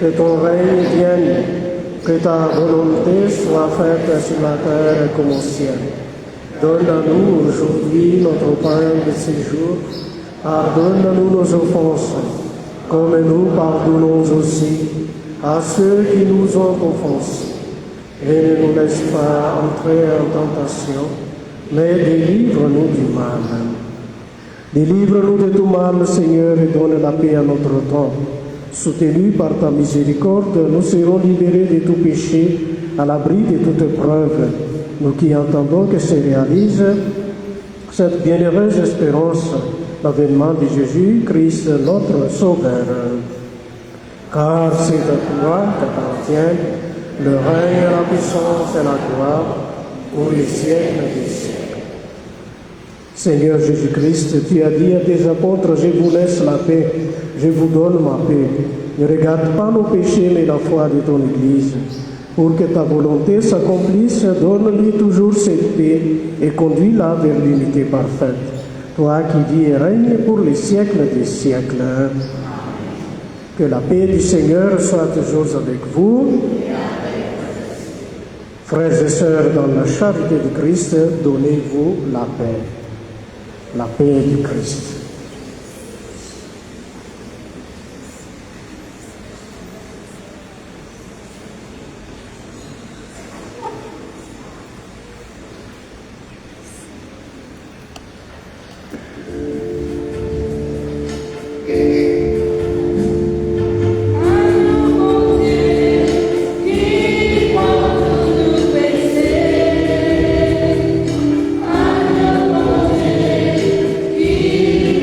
que ton règne vienne, que ta volonté soit faite sur la terre comme au ciel. Donne-nous aujourd'hui notre pain de ce jour. Pardonne-nous nos offenses, comme nous pardonnons aussi à ceux qui nous ont offensés. Et ne nous laisse pas entrer en tentation, mais délivre-nous du mal. Délivre-nous de tout mal, Seigneur, et donne la paix à notre temps. Soutenus par ta miséricorde, nous serons libérés de tout péché, à l'abri de toute preuve. Nous qui entendons que se réalise cette bienheureuse espérance, l'avènement de Jésus-Christ, notre Sauveur. Car c'est à toi qu'appartient le règne, la puissance et la gloire pour les siècles des siècles. Seigneur Jésus-Christ, tu as dit à tes apôtres, je vous laisse la paix, je vous donne ma paix. Ne regarde pas nos péchés, mais la foi de ton Église. Pour que ta volonté s'accomplisse, donne-lui toujours cette paix et conduis-la vers l'unité parfaite. Toi qui vis et règnes pour les siècles des siècles. Que la paix du Seigneur soit toujours avec vous. Frères et sœurs, dans la charité du Christ, donnez-vous la paix. La paix du Christ. Qui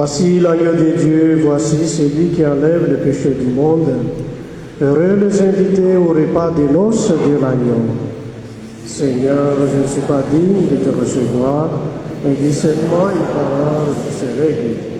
Voici l'agneau de Dieu, voici celui qui enlève le péché du monde. Heureux les invités au repas des noces de l'agneau. Seigneur, je ne suis pas digne de te recevoir, mais dis seulement une parole, je serai guéri.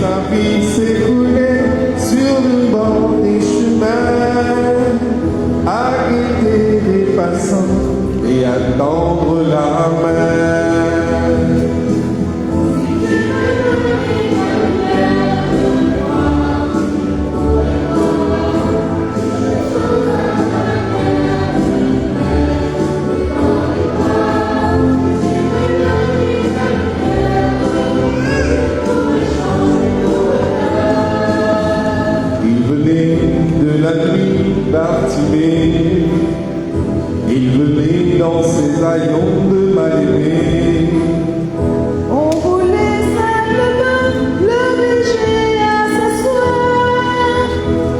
sa vie s'écoulait sur le bord des chemins, à guetter les passants et à tendre la main. Bartimée, il venait dans ses haillons de mal-aimé. On voulait simplement le berger à s'asseoir,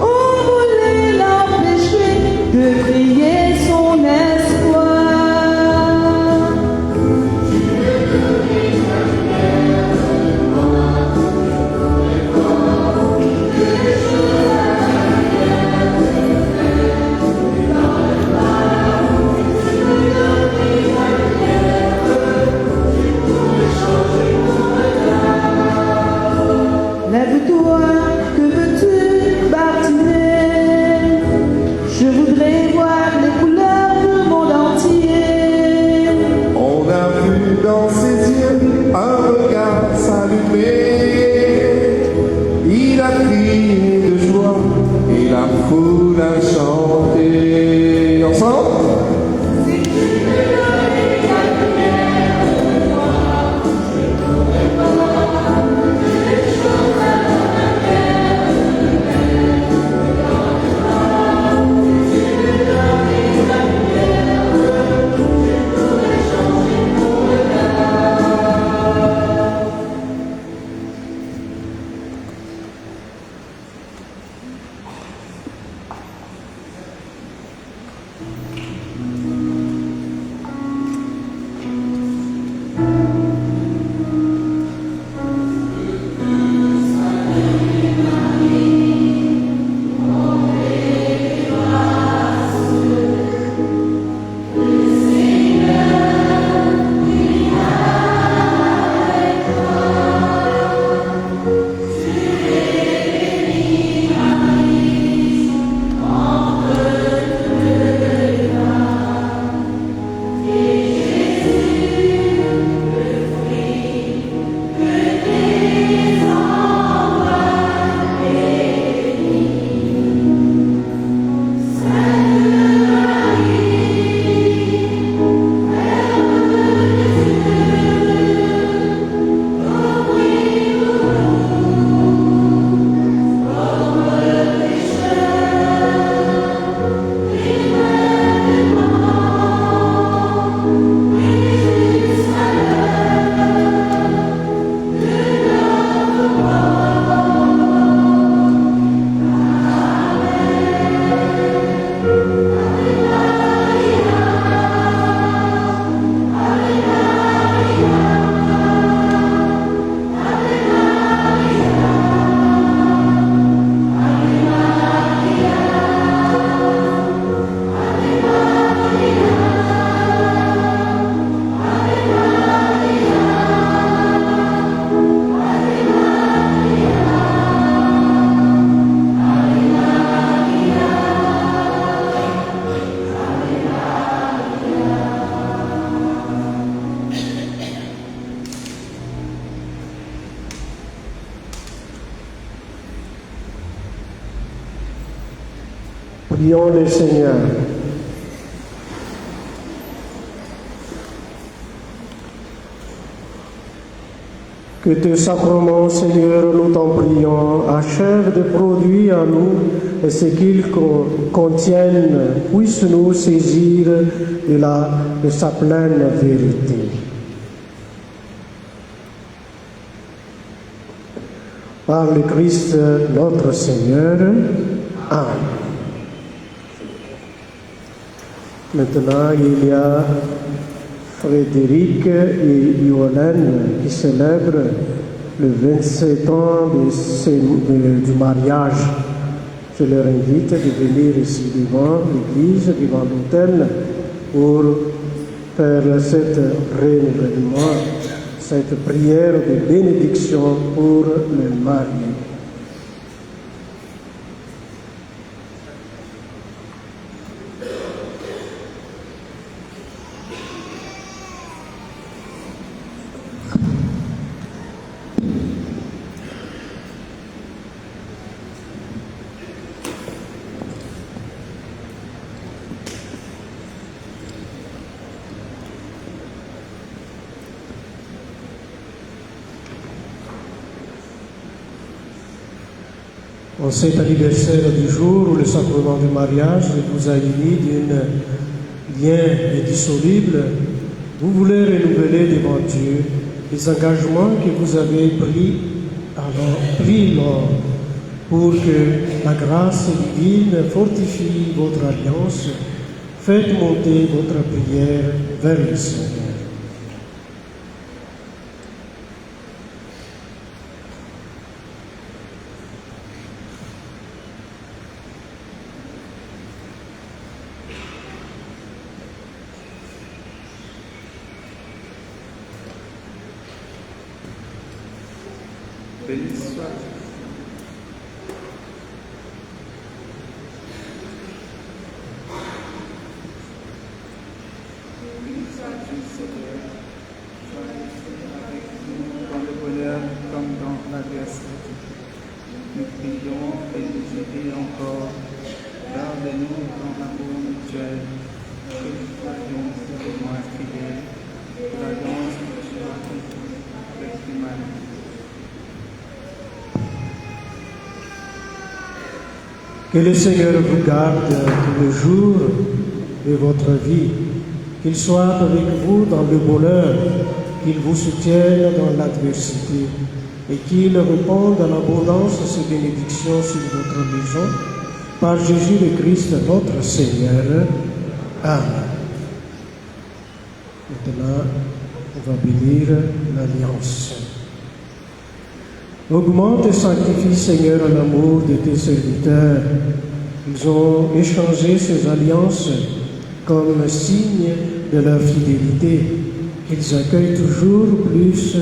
on voulait l'empêcher de crier son espoir. Lève-toi, que veux-tu, Bartimée? Je voudrais voir les couleurs du monde entier. On a vu dans ses yeux un regard s'allumer. Il a crié de joie et la foule a chanté. Ensemble? Prions le Seigneur. Que tes sacrements, Seigneur, nous t'en prions, achève de produire en nous ce qu'ils contiennent, puisse nous saisir de sa pleine vérité. Par le Christ notre Seigneur. Amen. Maintenant, il y a Frédéric et Yolène qui célèbrent le 27 ans du mariage. Je leur invite de venir ici devant l'église, devant l'autel, pour faire cet renouvellement cette prière de bénédiction pour le marié. En cet anniversaire du jour où le sacrement du mariage vous a unis d'un lien indissoluble, vous voulez renouveler devant Dieu les engagements que vous avez pris lors pour que la grâce divine fortifie votre alliance. Faites monter votre prière vers le Seigneur. Béni soit dans le bonheur comme dans l'adversité. Nous prions et nous aidons encore. Gardez-nous dans l'amour mutuel. Que nous soyons moins fidèles. Que l'alliance soit avec l'humanité. Que le Seigneur vous garde tous les jours de votre vie, qu'il soit avec vous dans le bonheur, qu'il vous soutienne dans l'adversité et qu'il répande en abondance ses bénédictions sur votre maison, par Jésus le Christ notre Seigneur. Amen. Maintenant, on va bénir l'alliance. Augmente et sanctifie, Seigneur, l'amour de tes serviteurs. Ils ont échangé ces alliances comme signe de leur fidélité. Qu'ils accueillent toujours plus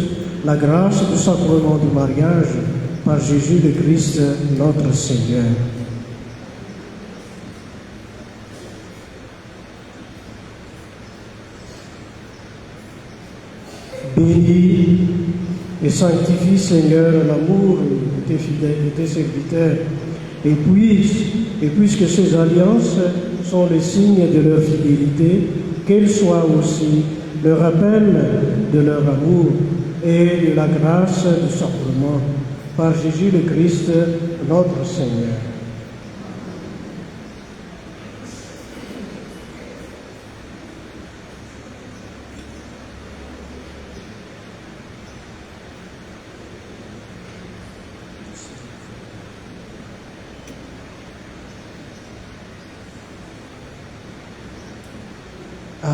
la grâce du sacrement du mariage par Jésus le Christ, notre Seigneur. Bénis et sanctifie, Seigneur, l'amour de tes fidèles, de tes serviteurs, et puisque ces alliances sont les signes de leur fidélité, qu'elles soient aussi le rappel de leur amour et de la grâce du sacrement, par Jésus le Christ, notre Seigneur.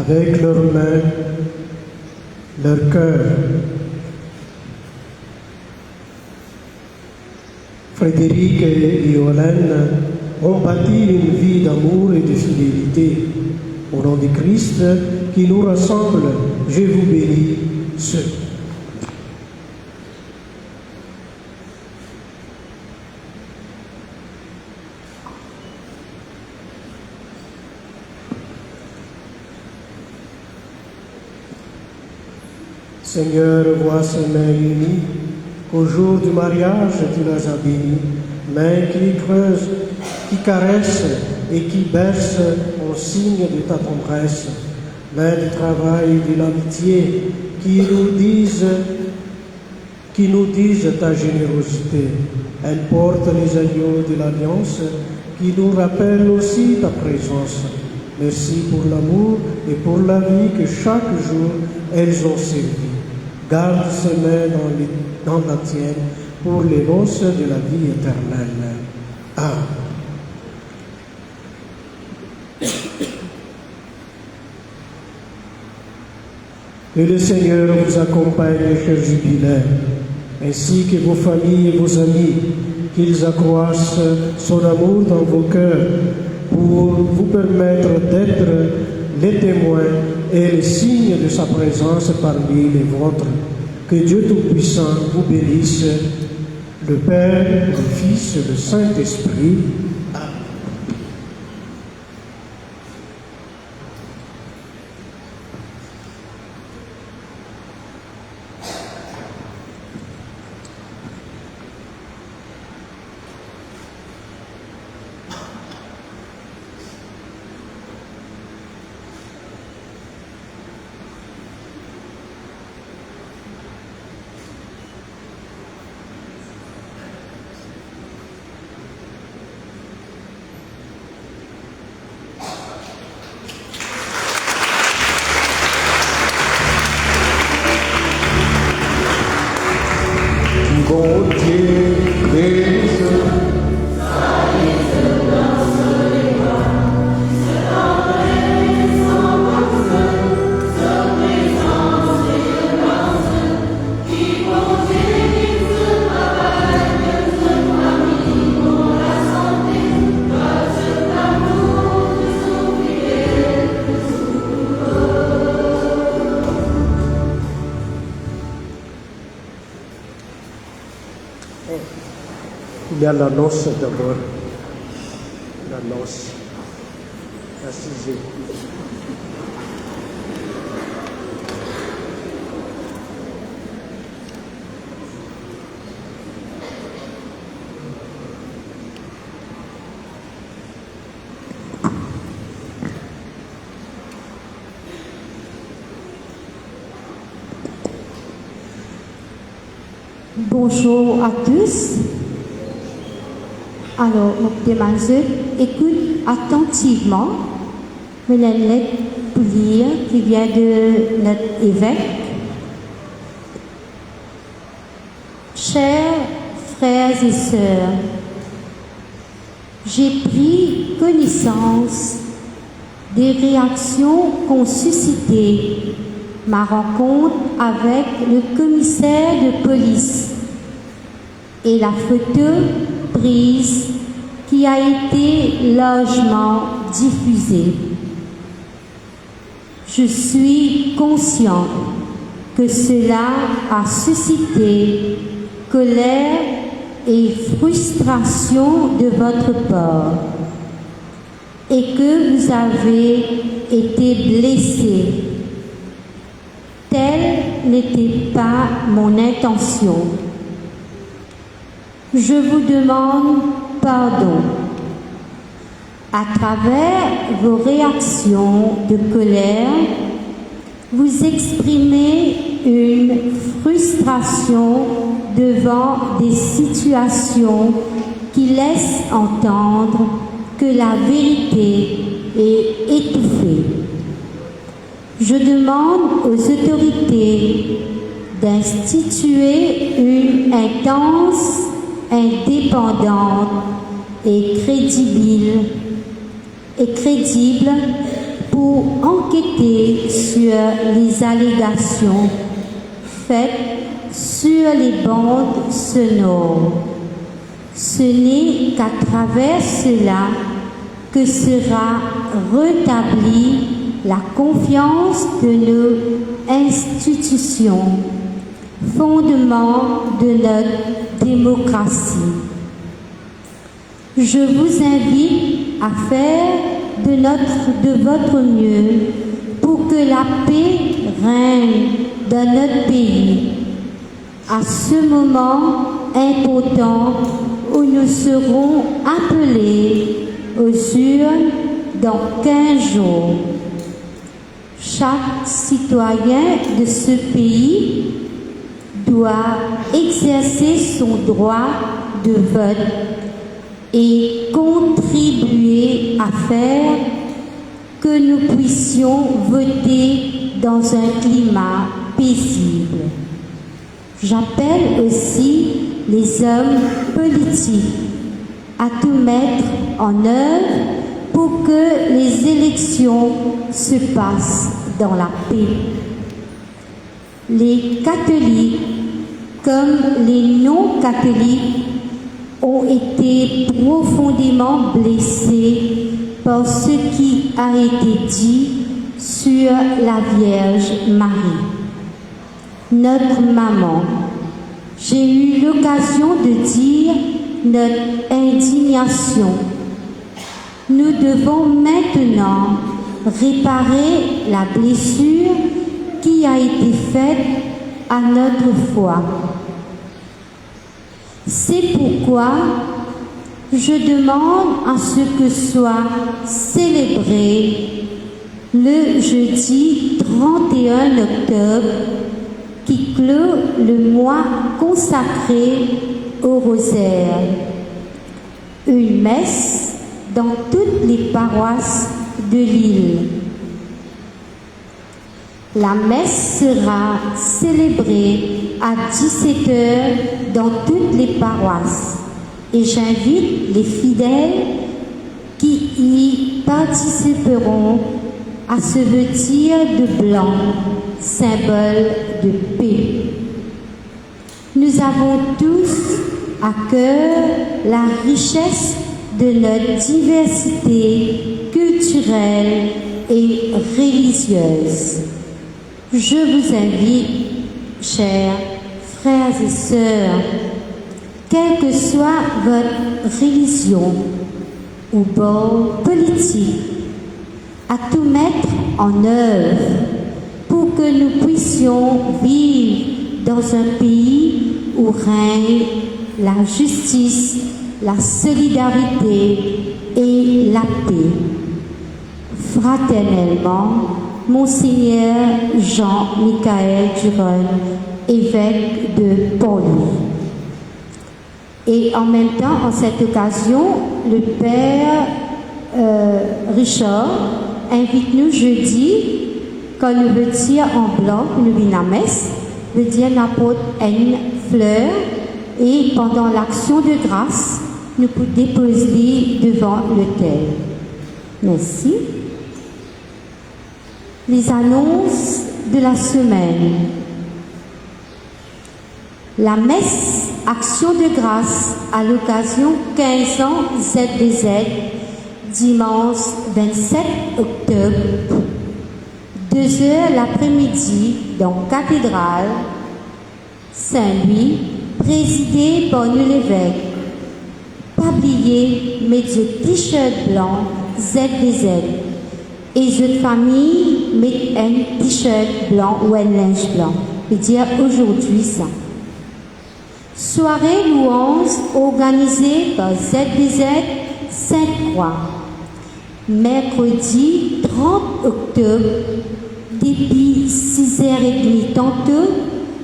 Avec leurs mains, leur cœur, Frédéric et Yolène ont bâti une vie d'amour et de fidélité. Au nom de Christ qui nous rassemble, je vous bénis ceux. Seigneur, vois ces mains unies, qu'au jour du mariage tu les as bénies, mains qui creusent, qui caressent et qui bercent en signe de ta tendresse, mains du travail et de l'amitié qui nous disent ta générosité. Elles portent les agneaux de l'Alliance qui nous rappellent aussi ta présence. Merci pour l'amour et pour la vie que chaque jour elles ont servi. Garde ces mains dans la tienne pour les noces de la vie éternelle. Amen. Que le Seigneur vous accompagne, chers jubilaires, ainsi que vos familles et vos amis, qu'ils accroissent son amour dans vos cœurs pour vous permettre d'être les témoins et les signes de sa présence parmi les vôtres. Que Dieu Tout-Puissant vous bénisse, le Père, le Fils et le Saint-Esprit. Amen. Il y a la noce d'abord. La noce. Assisez. Bonjour à tous. Alors, je écoute attentivement une lettre pour lire qui vient de notre évêque. Chers frères et sœurs, j'ai pris connaissance des réactions qu'ont suscité ma rencontre avec le commissaire de police et la photo prise qui a été largement diffusée. Je suis conscient que cela a suscité colère et frustration de votre part et que vous avez été blessé. Telle n'était pas mon intention. Je vous demande pardon. À travers vos réactions de colère, vous exprimez une frustration devant des situations qui laissent entendre que la vérité est étouffée. Je demande aux autorités d'instituer une intense, indépendante et crédible pour enquêter sur les allégations faites sur les bandes sonores. Ce n'est qu'à travers cela que sera rétablie la confiance de nos institutions, fondement de notre démocratie. Je vous invite à faire de votre mieux pour que la paix règne dans notre pays. À ce moment important où nous serons appelés aux urnes dans 15 jours. Chaque citoyen de ce pays doit exercer son droit de vote et contribuer à faire que nous puissions voter dans un climat paisible. J'appelle aussi les hommes politiques à tout mettre en œuvre pour que les élections se passent dans la paix. Les catholiques, comme les non-catholiques, ont été profondément blessés par ce qui a été dit sur la Vierge Marie. notre maman. J'ai eu l'occasion de dire notre indignation. Nous devons maintenant réparer la blessure qui a été faite à notre foi. C'est pourquoi je demande à ce que soit célébré le jeudi 31 octobre qui clôt le mois consacré au rosaire. Une messe dans toutes les paroisses de l'île. La messe sera célébrée à 17h dans toutes les paroisses et j'invite les fidèles qui y participeront à se vêtir de blanc, symbole de paix. Nous avons tous à cœur la richesse de notre diversité culturelle et religieuse. Je vous invite, chers frères et sœurs, quelle que soit votre religion ou bord politique, à tout mettre en œuvre pour que nous puissions vivre dans un pays où règne la justice, la solidarité et la paix. Fraternellement, Monseigneur Jean-Michael Duron, évêque de Pont-Louis. Et en même temps, en cette occasion, le Père Richard invite-nous jeudi, quand nous vêtir en blanc, nous venons à la messe, veut dire n'apporte une fleur, et pendant l'action de grâce, nous pouvons déposer devant l'autel. Merci. Les annonces de la semaine. La messe Action de grâce à l'occasion 15 ans ZBZ, dimanche 27 octobre, 2h l'après-midi dans Cathédrale Saint-Louis, présidée par nous l'évêque. Pas oublier, mettre le t-shirt blanc ZBZ. Et cette famille met un t-shirt blanc ou un linge blanc. Je veux dire aujourd'hui ça. Soirée louange organisée par ZBZ Sainte-Croix. Mercredi 30 octobre, depuis 6h30 tantôt,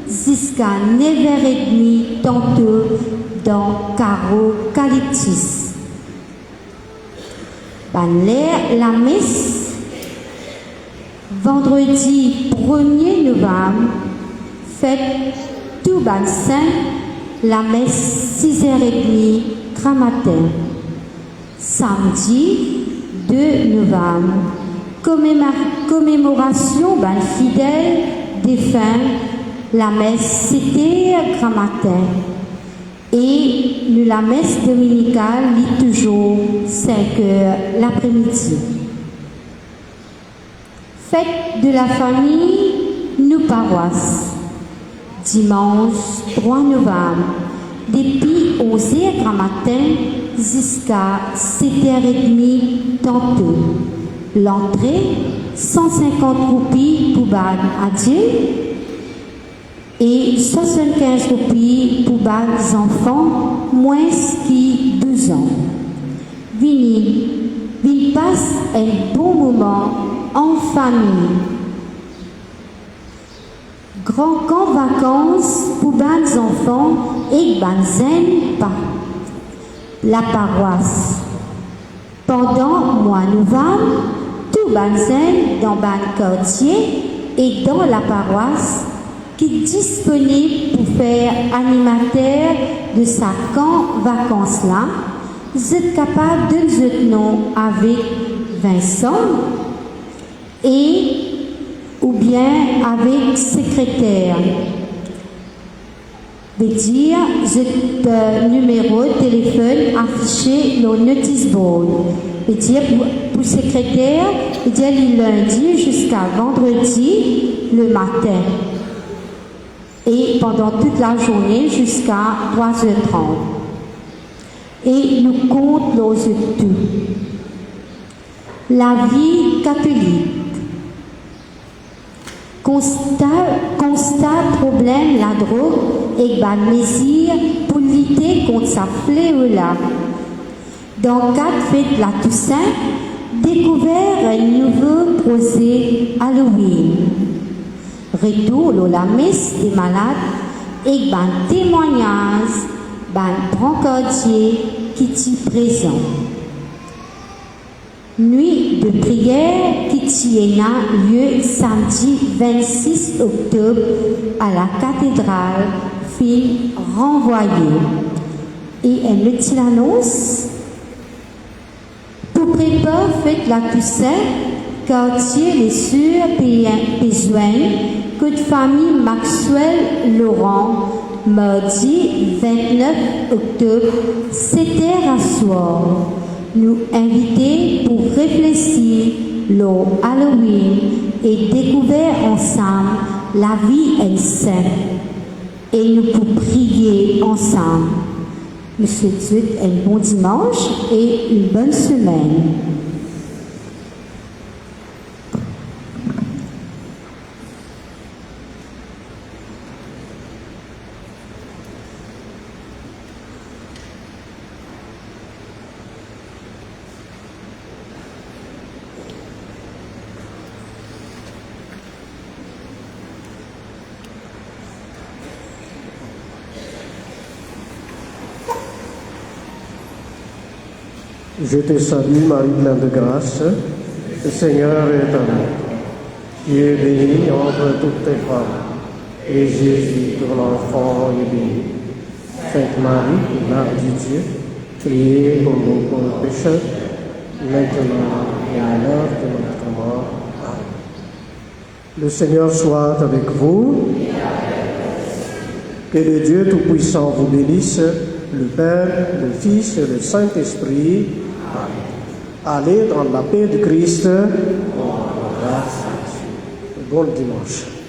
jusqu'à 9h30 tantôt dans Caro Calyptis. La messe vendredi 1er novembre, fête tout ban saint, la messe 6h30 grand matin. Samedi 2 novembre, commémoration ban fidèle défunt, la messe c'était grand matin. Et nous, la messe dominicale lit toujours 5h l'après-midi. Fête de la famille, nous paroisses. Dimanche 3 novembre, depuis 11h grand matin jusqu'à 7h30 tantôt. L'entrée, 150 roupies pour ban adulte et 75 roupies pour les enfants moins qui 12 ans. Vini passe un bon moment en famille. Grand camp vacances pour les enfants et les par la paroisse. Pendant le mois de novembre, tout les dans le quartier et dans la paroisse qui est disponible pour faire animateur de sa camp vacances là. Vous êtes capable de nous nom avec Vincent et ou bien avec secrétaire. Veut dire, votre numéro de téléphone affiché dans le notice board. Veut dire, pour secrétaire, veut dire le lundi jusqu'à vendredi le matin. et pendant toute la journée jusqu'à 3h30. Et nous comptons tout. La vie catholique. Constat problème la drogue et le mesure pour lutter contre sa fléau-là. Dans 4 fêtes la Toussaint, découvert un nouveau projet Halloween. Retour à la messe des malades et un témoignage d'un brancardier qui est présent. Nuit de prière qui tient lieu samedi 26 octobre à la cathédrale fut renvoyée. Et elle me l'annonce. Pour préparer fête la Toussaint, quartier les Sûrs besoin que de famille Maxwell Laurent, mardi 29 octobre, 7h à soir. Nous inviter pour réfléchir le Halloween et découvrir ensemble la vie est sainte. Et nous pour prier ensemble. Je vous souhaite un bon dimanche et une bonne semaine. Je te salue, Marie pleine de grâce, le Seigneur est avec toi. Tu es bénie entre toutes les femmes, et Jésus, ton enfant, est béni. Sainte Marie, Mère de Dieu, priez pour nous pauvres pécheurs, maintenant et à l'heure de notre mort. Amen. Le Seigneur soit avec vous. Que le Dieu Tout-Puissant vous bénisse, le Père, le Fils et le Saint-Esprit. Allez dans la paix de Christ. Bon dimanche.